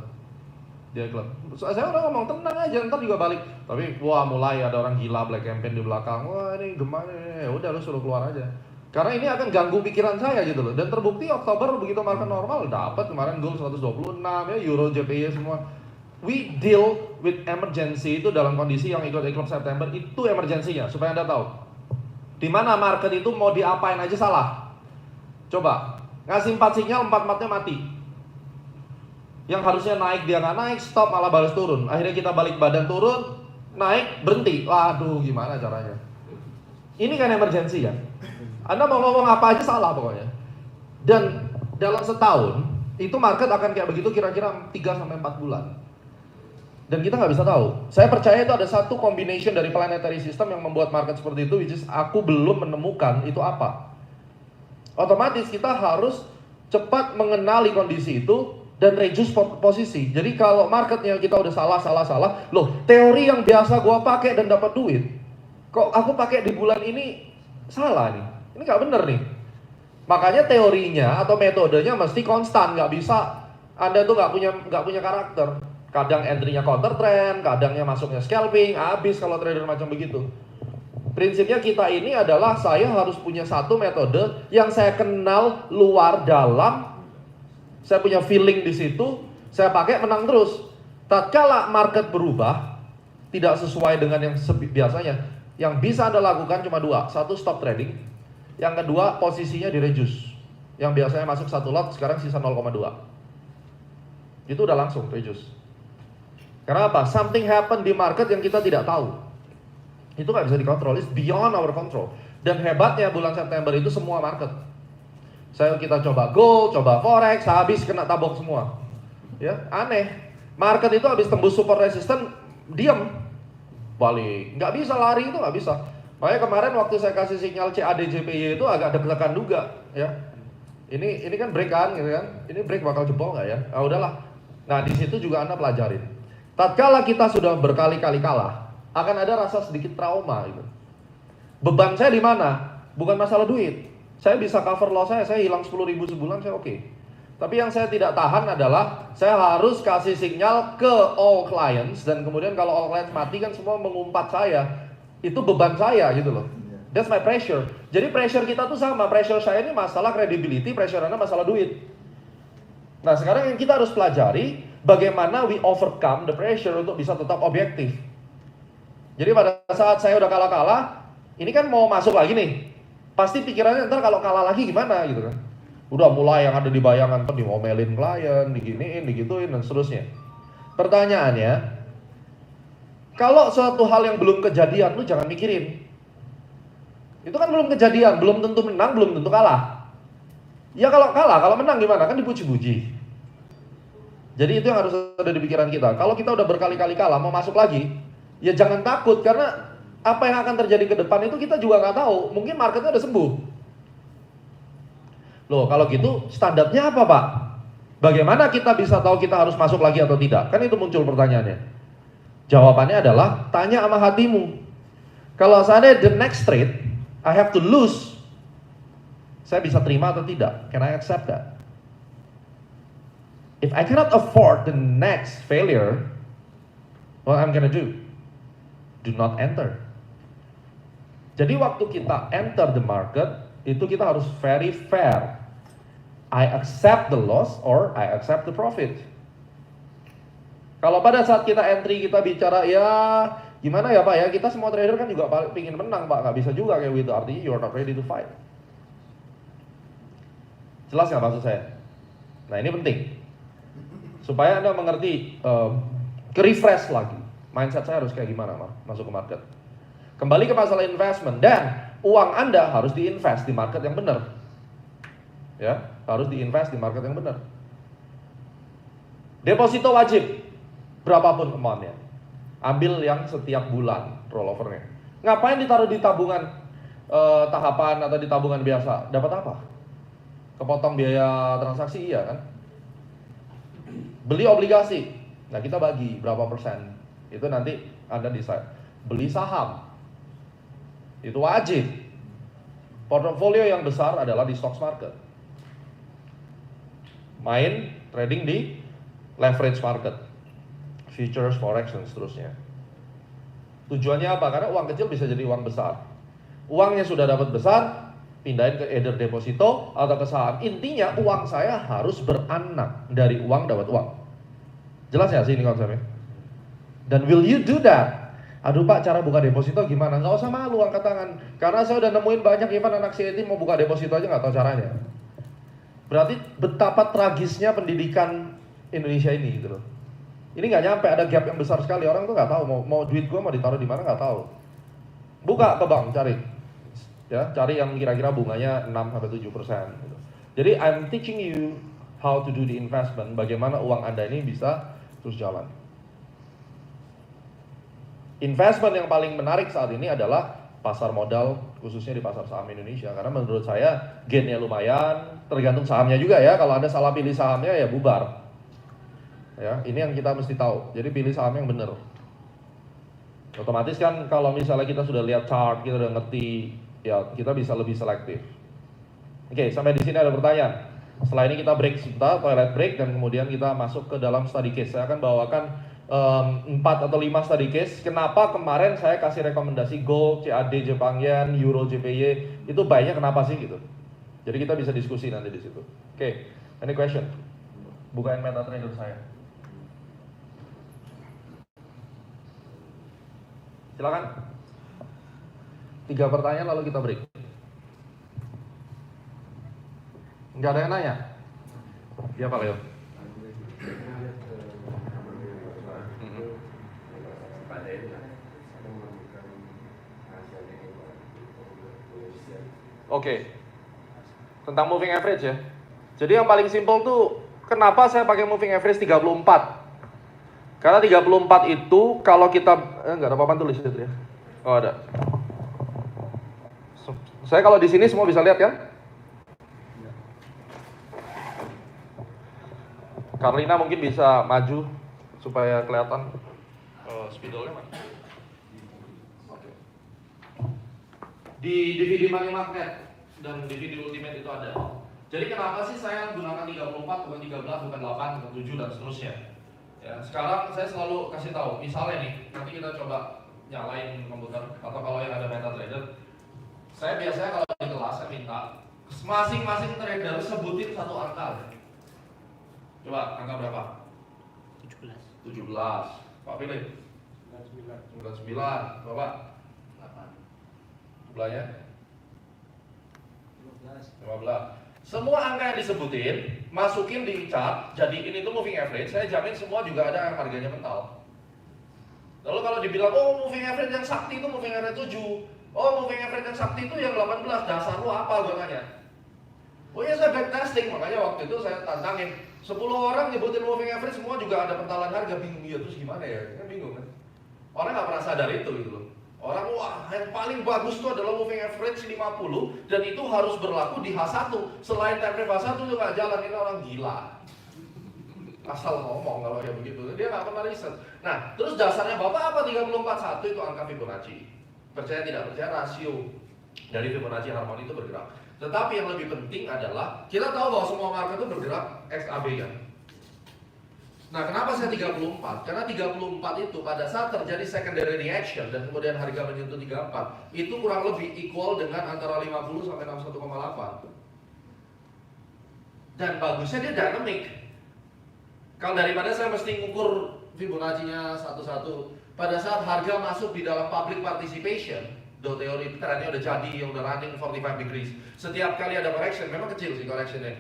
Dia klub. Saya udah ngomong tenang aja, ntar juga balik. Tapi wah mulai ada orang gila black campaign di belakang. Wah ini gimana ini? Ya udah lu suruh keluar aja. Karena ini akan ganggu pikiran saya gitu loh. Dan terbukti Oktober begitu market normal dapat kemarin gold 126 ya, euro JPY semua. We deal with emergency itu dalam kondisi yang ikut klub September itu emergensinya supaya Anda tahu. Di mana market itu mau diapain aja salah. Coba ngasih 4 sinyal, 4-4-nya mati. Yang harusnya naik dia nggak naik, stop malah balas turun. Akhirnya kita balik badan turun, naik berhenti. Waduh, gimana caranya? Ini kan emergency ya. Anda mau ngomong apa aja salah pokoknya. Dan dalam setahun itu market akan kayak begitu kira-kira 3-4 bulan. Dan kita nggak bisa tahu. Saya percaya itu ada satu combination dari planetary system yang membuat market seperti itu, which is aku belum menemukan itu apa. Otomatis kita harus cepat mengenali kondisi itu dan reduce posisi. Jadi kalau marketnya kita udah salah, loh teori yang biasa gua pakai dan dapat duit, kok aku pakai di bulan ini salah nih, ini nggak bener nih. Makanya teorinya atau metodenya mesti konstan, nggak bisa Anda tuh nggak punya karakter. Kadang entry-nya counter trend, kadangnya masuknya scalping, habis kalau trader macam begitu. Prinsipnya kita ini adalah saya harus punya satu metode yang saya kenal luar dalam. Saya punya feeling di situ, saya pakai menang terus. Tatkala market berubah, tidak sesuai dengan yang biasanya, yang bisa Anda lakukan cuma dua. Satu, stop trading. Yang kedua, posisinya di-reduce. Yang biasanya masuk 1 lot, sekarang sisa 0,2. Itu udah langsung reduce. Karena apa? Something happen di market yang kita tidak tahu. Itu nggak bisa dikontrol, it's beyond our control. Dan hebatnya bulan September itu semua market. Kita coba gold, coba forex, habis kena tabok semua. Ya, aneh. Market itu habis tembus support resistance, diam, balik. Nggak bisa lari, itu nggak bisa. Makanya kemarin waktu saya kasih sinyal CAD JPY itu agak deg-degan juga, ya. Ini kan break kan, gitu kan? Ini break bakal jebol nggak ya? Ah udahlah. Nah di situ juga Anda pelajarin. Tatkala kita sudah berkali-kali kalah, akan ada rasa sedikit trauma gitu. Beban saya di mana? Bukan masalah duit. Saya bisa cover loss saya hilang 10.000 sebulan, saya oke. Tapi yang saya tidak tahan adalah saya harus kasih sinyal ke all clients, dan kemudian kalau all clients mati kan semua mengumpat saya. Itu beban saya gitu loh. That's my pressure. Jadi pressure kita tuh sama. Pressure saya ini masalah credibility, pressure Anda masalah duit. Nah sekarang yang kita harus pelajari bagaimana we overcome the pressure untuk bisa tetap objektif. Jadi pada saat saya udah kalah-kalah, ini kan mau masuk lagi nih. Pasti pikirannya ntar kalau kalah lagi gimana gitu kan. Udah mulai yang ada di bayangan, ntar diomelin klien, diginiin, digituin, dan seterusnya. Pertanyaannya, kalau suatu hal yang belum kejadian, lu jangan mikirin. Itu kan belum kejadian, belum tentu menang, belum tentu kalah. Ya kalau kalah, kalau menang gimana? Kan dipuji-puji. Jadi itu yang harus ada di pikiran kita. Kalau kita udah berkali-kali kalah, mau masuk lagi, ya jangan takut, karena apa yang akan terjadi ke depan itu kita juga nggak tahu. Mungkin marketnya udah sembuh. Loh, kalau gitu standarnya apa, Pak? Bagaimana kita bisa tahu kita harus masuk lagi atau tidak? Kan itu muncul pertanyaannya. Jawabannya adalah tanya sama hatimu. Kalau saya the next trade, I have to lose. Saya bisa terima atau tidak? Can I accept that? If I cannot afford the next failure, what I'm gonna do? Do not enter. Jadi waktu kita enter the market, itu kita harus very fair. I accept the loss or I accept the profit. Kalau pada saat kita entry kita bicara ya gimana ya Pak ya, kita semua trader kan juga pingin menang Pak, nggak bisa juga kayak gitu, artinya you're not ready to fight. Jelas nggak maksud saya? Nah ini penting supaya Anda mengerti, ke-refresh lagi mindset saya harus kayak gimana masuk ke market. Kembali ke masalah investment, dan uang Anda harus diinvest di market yang benar. Ya, harus diinvest di market yang benar. Deposito wajib, berapapun amount-nya. Ambil yang setiap bulan rollover-nya. Ngapain ditaruh di tabungan tahapan atau di tabungan biasa? Dapat apa? Kepotong biaya transaksi, iya kan? Beli obligasi, nah kita bagi berapa persen. Itu nanti Anda decide. Beli saham, Itu wajib. Portofolio yang besar adalah di stocks market. Main trading di leverage market, futures, forex, dan seterusnya. Tujuannya apa? Karena uang kecil bisa jadi uang besar. Uangnya sudah dapat besar, pindahin ke either deposito atau ke saham. Intinya uang saya harus beranak dari uang dapat uang. Jelas ya sih ini konsepnya? Dan will you do that? Aduh Pak, cara buka deposito gimana? Nggak usah malu angkat tangan. Karena saya udah nemuin banyak even anak CET mau buka deposito aja nggak tahu caranya. Berarti betapa tragisnya pendidikan Indonesia ini gitu loh. Ini nggak nyampe, ada gap yang besar sekali. Orang tuh nggak tahu mau duit gue mau ditaruh di mana, nggak tahu. Buka ke bank, cari. Ya, cari yang kira-kira bunganya 6-7%. Gitu. Jadi I'm teaching you how to do the investment. Bagaimana uang Anda ini bisa terus jalan. Investment yang paling menarik saat ini adalah pasar modal, khususnya di pasar saham Indonesia. Karena menurut saya gainnya lumayan, tergantung sahamnya juga ya. Kalau Anda salah pilih sahamnya ya bubar. Ya, ini yang kita mesti tahu. Jadi pilih saham yang benar. Otomatis kan kalau misalnya kita sudah lihat chart, kita udah ngerti, ya kita bisa lebih selektif. Oke, sampai di sini ada pertanyaan. Setelah ini kita break sebentar, toilet break, dan kemudian kita masuk ke dalam study case. Saya akan bawakan 4 atau 5 study case. Kenapa kemarin saya kasih rekomendasi Gold, CAD, Jepang Yen, Euro, JPY, itu buy-nya kenapa sih gitu. Jadi kita bisa diskusi nanti di situ. Oke, any question? Bukain MetaTrader saya. Silakan. 3 pertanyaan lalu kita break. Nggak ada yang nanya? Iya Pak Leo. Oke. Tentang moving average ya. Jadi yang paling simpel tuh kenapa saya pakai moving average 34? Karena 34 itu kalau kita nggak ada papan tulis itu ya. Oh ada. Saya kalau di sini semua bisa lihat kan? Karlina mungkin bisa maju supaya kelihatan spidolnya mana? Oke. Di DVD Money Magnet dan DVD Ultimate itu ada. Jadi kenapa sih saya gunakan 34 bukan 13 bukan 8 bukan 7 dan seterusnya? Ya, sekarang saya selalu kasih tahu, misalnya nih, nanti kita coba nyalain komputer atau kalau yang ada MetaTrader, saya biasanya kalau di kelas saya minta masing-masing trader sebutin satu angka. Coba angka berapa? 17. Pak Philip? 99. Bapak? 8. Jumlahnya? 15. Semua angka yang disebutin, masukin di chart, jadiin itu moving average, saya jamin semua juga ada yang harganya mental. Lalu kalau dibilang, oh moving average yang sakti itu moving average 7, oh moving average yang sakti itu yang 18, dasar lu apa gue nanya? Oh ya saya backtesting, makanya waktu itu saya tantangin 10 orang nyebutin moving average, semua juga ada pentalan harga, bingung ya terus gimana ya? Kan bingung kan? Orang nggak pernah sadar itu gitu loh. Orang wah yang paling bagus itu adalah moving average 50 dan itu harus berlaku di H1. Selain time frame H1 itu nggak jalan, ini orang gila. Asal ngomong kalau ya begitu, dia nggak pernah riset. Nah, terus dasarnya Bapak apa 34.1 itu angka Fibonacci. Percaya tidak percaya rasio dari Fibonacci harmoni itu bergerak. Tetapi yang lebih penting adalah kita tahu bahwa semua market itu bergerak XAB kan. Nah, kenapa saya 34? Karena 34 itu pada saat terjadi secondary reaction dan kemudian harga menyentuh 34, itu kurang lebih equal dengan antara 50 sampai 61,8. Dan bagusnya dia dynamic. Kalau daripada saya mesti ngukur Fibonacci-nya satu-satu, pada saat harga masuk di dalam public participation, teori trennya udah jadi, yang udah running 45 degrees. Setiap kali ada correction, memang kecil sih correctionnya,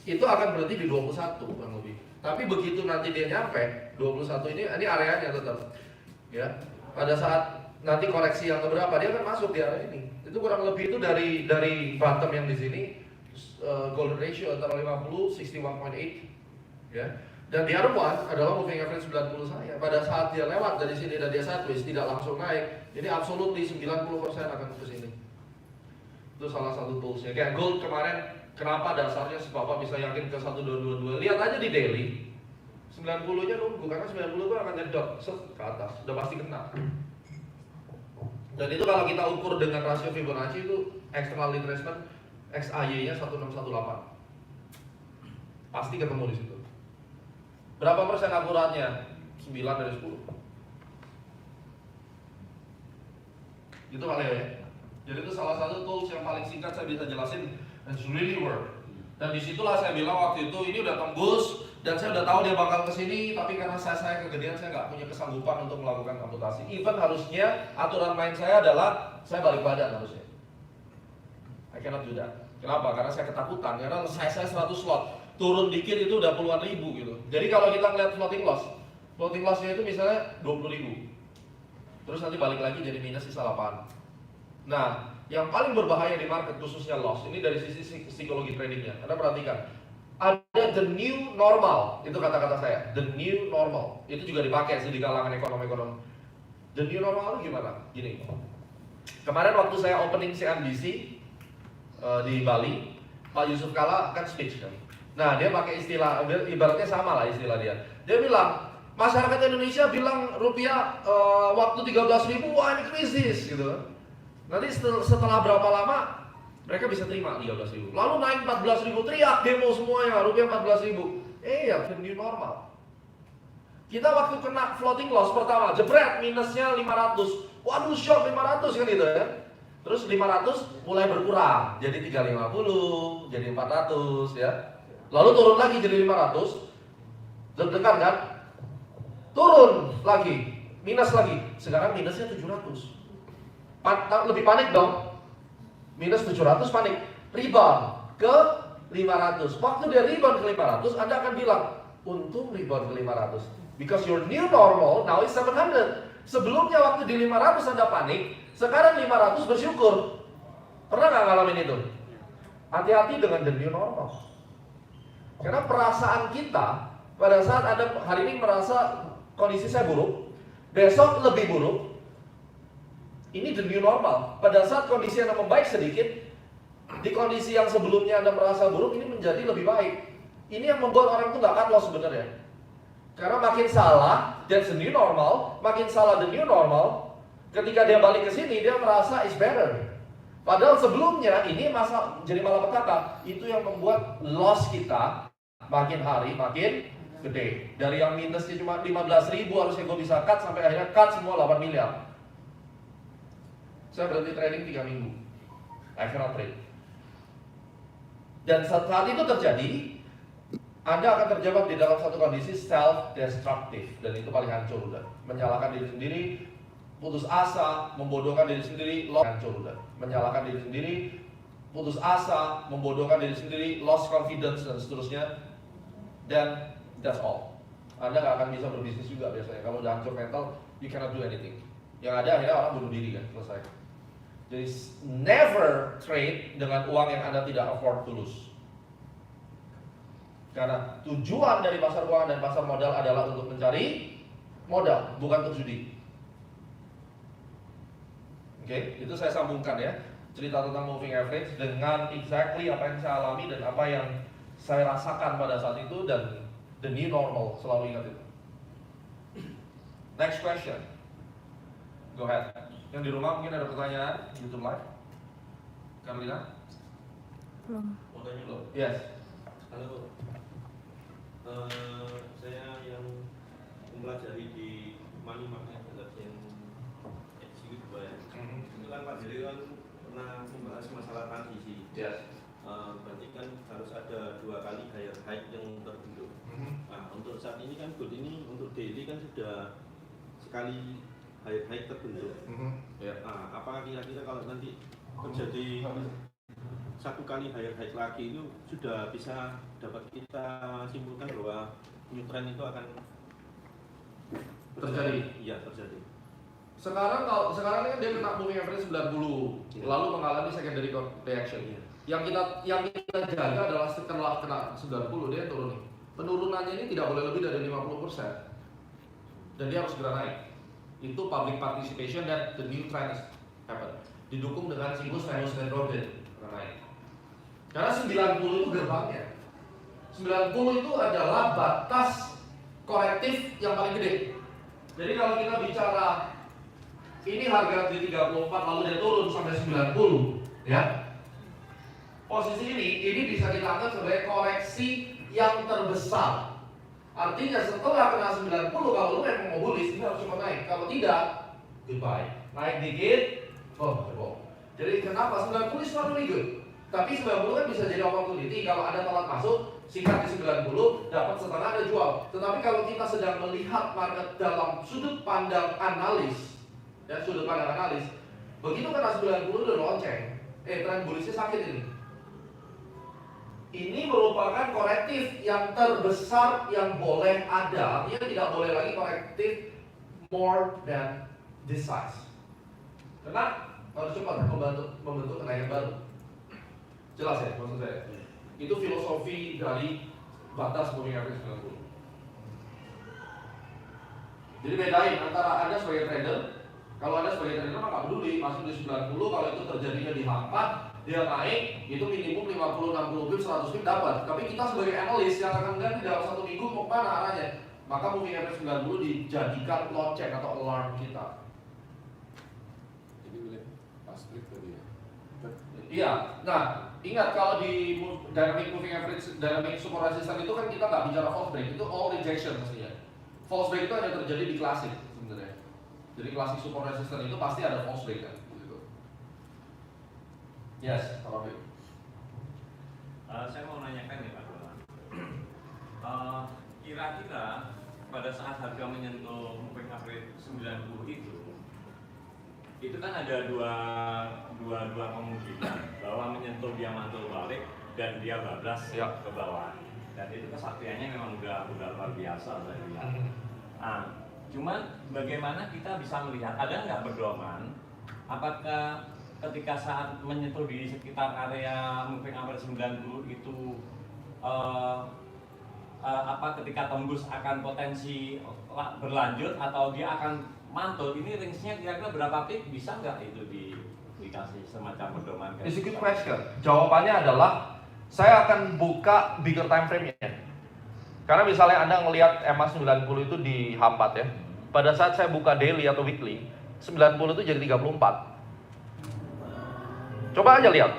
itu akan berhenti di 21 kurang lebih. Tapi begitu nanti dia nyampe 21 ini areanya tetap, ya. Pada saat nanti koreksi yang keberapa dia akan masuk di area ini. Itu kurang lebih itu dari bottom yang di sini golden ratio antara 50 61.8, ya. Dan di other one adalah moving average 90 saya. Pada saat dia lewat dari sini dan dia sideways tidak langsung naik, jadi absolutely 90% akan ke sini. Itu salah satu toolsnya. Kayak gold kemarin. Kenapa dasarnya Bapak bisa yakin ke 1222? Lihat aja di daily. 90-nya nunggu karena 90 itu akan nyedot ke atas, udah pasti kena. Dan itu kalau kita ukur dengan rasio Fibonacci itu external retracement XAY-nya 1618. Pasti ketemu di situ. Berapa persen akuratnya? 9 dari 10. Gitu kali ya. Jadi itu salah satu tools yang paling singkat saya bisa jelasin, and it's really work. Dan disitulah saya bilang waktu itu ini udah tembus dan saya udah tahu dia bakal kesini, tapi karena saya kegedean saya nggak punya kesanggupan untuk melakukan amputasi. Even harusnya aturan main saya adalah saya balik badan harusnya. I cannot do that. Kenapa? Karena saya ketakutan. Karena saya 100 slot, turun dikit itu udah puluhan ribu gitu. Jadi kalau kita ngeliat floating lossnya itu misalnya 20 ribu. Terus nanti balik lagi jadi minus sisa 8. Nah, yang paling berbahaya di market khususnya loss, ini dari sisi psikologi tradingnya. Anda perhatikan, ada the new normal, itu kata-kata saya, the new normal. Itu juga dipakai sih di kalangan ekonom-ekonom. The new normal itu gimana? Gini, kemarin waktu saya opening CNBC di Bali, Pak Yusuf Kalla kan speech kan. Nah, dia pakai istilah, ibaratnya sama lah istilah dia. Dia bilang, masyarakat Indonesia bilang rupiah waktu 13.000, wah ini krisis gitu. Nanti setelah berapa lama mereka bisa terima 13.000. Lalu naik 14.000, teriak demo semuanya, rupiah 14.000. Ya, new normal. Kita waktu kena floating loss pertama, jebret minusnya 500. Waduh, shock 500 kan itu ya. Terus 500 mulai berkurang, jadi 350, jadi 400 ya. Lalu turun lagi jadi 500. Deg-degan kan? Turun lagi, minus lagi. Sekarang minusnya 700. Lebih panik dong. Minus 700 panik. Rebound ke 500. Waktu dia rebound ke 500, Anda akan bilang, untung rebound ke 500. Because your new normal now is 700. Sebelumnya waktu di 500 Anda panik, sekarang 500 bersyukur. Pernah nggak ngalamin itu? Hati-hati dengan the new normal. Karena perasaan kita pada saat Anda hari ini merasa kondisi saya buruk, besok lebih buruk. Ini the new normal. Pada saat kondisi Anda membaik sedikit, di kondisi yang sebelumnya Anda merasa buruk, ini menjadi lebih baik. Ini yang membuat orang itu nggak cut loss sebenarnya. Karena makin salah, that's the new normal. Makin salah the new normal, ketika dia balik ke sini, dia merasa is better. Padahal sebelumnya ini jadi malapetaka. Itu yang membuat loss kita makin hari makin gede. Dari yang minusnya cuma 15.000 harusnya gue bisa cut, sampai akhirnya cut semua 8 miliar. Saya berhenti trading 3 minggu. I cannot trade. Dan saat itu terjadi, Anda akan terjebak di dalam satu kondisi self-destructive. Dan itu paling hancur udah. Menyalahkan diri sendiri, putus asa, membodohkan diri sendiri, hancur udah. Menyalahkan diri sendiri, putus asa, membodohkan diri sendiri, lost confidence, dan seterusnya. Dan that's all. Anda nggak akan bisa berbisnis juga biasanya. Kalau udah hancur mental, you cannot do anything. Yang ada akhirnya orang bunuh diri kan, selesai. Jadi never trade dengan uang yang Anda tidak afford to lose. Karena tujuan dari pasar keuangan dan pasar modal adalah untuk mencari modal, bukan untuk judi. Oke, itu saya sambungkan ya, cerita tentang moving average dengan exactly apa yang saya alami dan apa yang saya rasakan pada saat itu, dan the new normal, selalu ingat itu. Next question. Go ahead. Yang di rumah mungkin ada pertanyaan, YouTube live. Carolina? Belum. Mau tanya belum? Yes. Halo. Saya yang mempelajari di Money Market yang HQ2 ya. Itu kan Pak Jerry kan pernah membahas masalah transisi. Yes. Berarti kan harus ada 2 kali higher high yang terbentuk. Nah, untuk saat ini kan gold ini untuk daily kan sudah sekali high terbentuk. Nah, apakah kira-kira kalau nanti terjadi 1 kali high lagi itu sudah bisa dapat kita simpulkan bahwa new trend itu akan Terjadi? Iya, terjadi. Sekarang ini kan dia kena moving average 90, lalu mengalami secondary reaction. Yang kita jaga adalah setelah kena 90 dia turun nih. Penurunannya ini tidak boleh lebih dari 50%. Dan dia harus segera naik. Itu public participation dan the new trend happen. Didukung dengan siklus Venus retrograde naik. Karena 90 itu gerbangnya. 90 itu adalah batas korektif yang paling gede. Jadi kalau kita bicara ini harga di 34 lalu dia turun sampai 90, ya. Posisi ini bisa kita anggap sebagai koreksi yang terbesar. Artinya setelah kena 90, kalau lu memang mau bullish, ini harus cuma naik. Kalau tidak, goodbye. Naik dikit, jebol. Jadi kenapa 90 is not really good? Tapi 90 kan bisa jadi opportunity. Kalau ada telat masuk, sikat di 90, dapat setengah ada jual. Tetapi kalau kita sedang melihat market dalam sudut pandang analis, ya sudut pandang analis, begitu kena 90 udah lonceng. Tren bullishnya sakit ini. Ini merupakan korektif yang terbesar yang boleh ada. Artinya tidak boleh lagi korektif more than this size. Karena harus cepat membentuk kenaikan baru. Jelas ya maksud saya? Itu filosofi dari batas moving average 90. Jadi bedain antara Anda sebagai trader. Kalau Anda sebagai trader mah nggak peduli, masuk di 90, kalau itu terjadinya di hampat, dia naik, itu minimum 50, 60 pip, 100 pip dapat. Tapi kita sebagai analis yang akan melihat dalam 1 minggu mau kemana arahnya, maka moving average 90 dijadikan lonceng atau alarm kita. Jadi boleh pas trik tadi ya. Iya, nah ingat kalau di dynamic moving average, dynamic support resistance itu kan kita nggak bicara false break, itu all rejection mestinya. False break itu hanya terjadi di klasik sebenarnya. Jadi klasik support resistance itu pasti ada false break kan. Yes, Pak Rofi. Saya mau nanyakan nih Pak Dolan. Kira-kira pada saat harga menyentuh moving average 90 itu kan ada dua kemungkinan bahwa menyentuh dia mantul balik dan dia bablas Ya. ke bawah. Dan itu kesaktiannya memang udah luar biasa saya lihat. Nah, cuman bagaimana kita bisa melihat ada nggak pedoman apakah ketika saat menyentuh di sekitar area moving average 90 itu ketika tembus akan potensi berlanjut atau dia akan mantul, ini range-nya kira-kira berapa pip, bisa nggak itu dikasih semacam pedoman? It's a good question. Jawabannya adalah saya akan buka bigger time frame-nya. Karena misalnya Anda ngelihat EMA 90 itu di hampat ya. Pada saat saya buka daily atau weekly, 90 itu jadi 34. Coba aja lihat.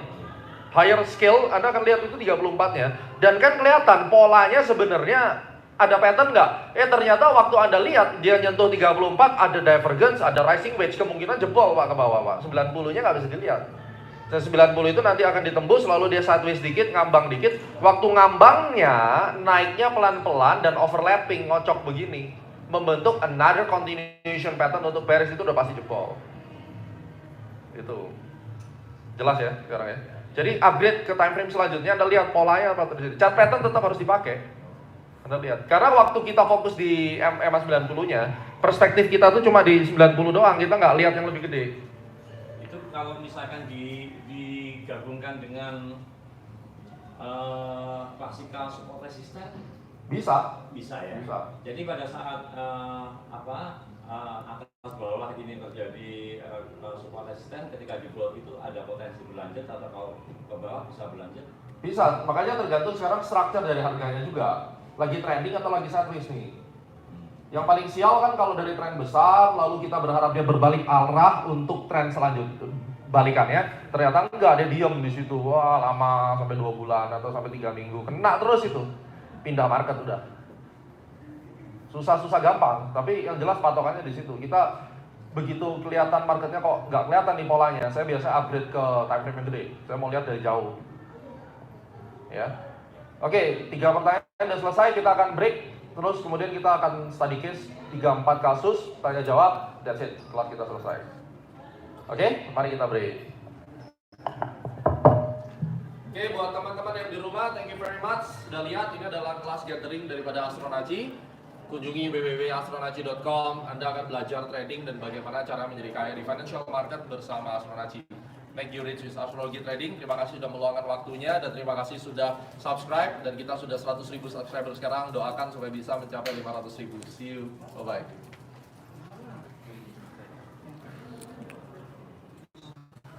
Higher scale Anda akan lihat itu 34-nya. Dan kan kelihatan polanya sebenarnya ada pattern nggak? Ternyata waktu Anda lihat dia nyentuh 34, ada divergence, ada rising wedge, kemungkinan jebol Pak ke bawah Pak. 90-nya nggak bisa dilihat. Dan 90 itu nanti akan ditembus, lalu dia sideways dikit, ngambang dikit. Waktu ngambangnya, naiknya pelan-pelan dan overlapping, ngocok begini. Membentuk another continuation pattern untuk bearish itu udah pasti jebol. Itu. Jelas ya sekarang ya. Jadi upgrade ke time frame selanjutnya, Anda lihat polanya apa terjadi. Chart pattern tetap harus dipakai. Anda lihat. Karena waktu kita fokus di EMA 90-nya, perspektif kita tuh cuma di 90 doang, kita nggak lihat yang lebih gede. Itu kalau misalkan digabungkan dengan klasikal support resisten Bisa ya. Bisa. Jadi pada saat atas bawah ini terjadi support resisten, ketika di bawah itu ada potensi berlanjut atau kalau ke bawah bisa berlanjut? Bisa, makanya tergantung sekarang structure dari harganya juga. Lagi trending atau lagi sideways nih. Yang paling sial kan kalau dari tren besar, lalu kita berharap dia berbalik arah untuk tren selanjutnya. Balikannya, ternyata enggak, dia diem di situ. Wah, lama sampai 2 bulan atau sampai 3 minggu. Kena terus itu. Pindah market udah. Susah-susah gampang, tapi yang jelas patokannya di situ. Kita begitu kelihatan marketnya kok nggak kelihatan nih polanya, saya biasa upgrade ke time frame yang gede. Saya mau lihat dari jauh. Ya. Oke, 3 pertanyaan sudah selesai, kita akan break. Terus kemudian kita akan study case 3-4 kasus, tanya jawab, that's it, kelas kita selesai. Oke, mari kita break. Oke, buat teman-teman yang di rumah, thank you very much. Sudah lihat, ini adalah kelas gathering daripada Astronaci. Kunjungi www.astronaci.com. Anda akan belajar trading dan bagaimana cara menjadi kaya di financial market bersama Astronaci. Make you rich with astrology trading. Terima kasih sudah meluangkan waktunya dan terima kasih sudah subscribe. Dan kita sudah 100.000 subscriber sekarang. Doakan supaya bisa mencapai 500.000. See you. Bye-bye.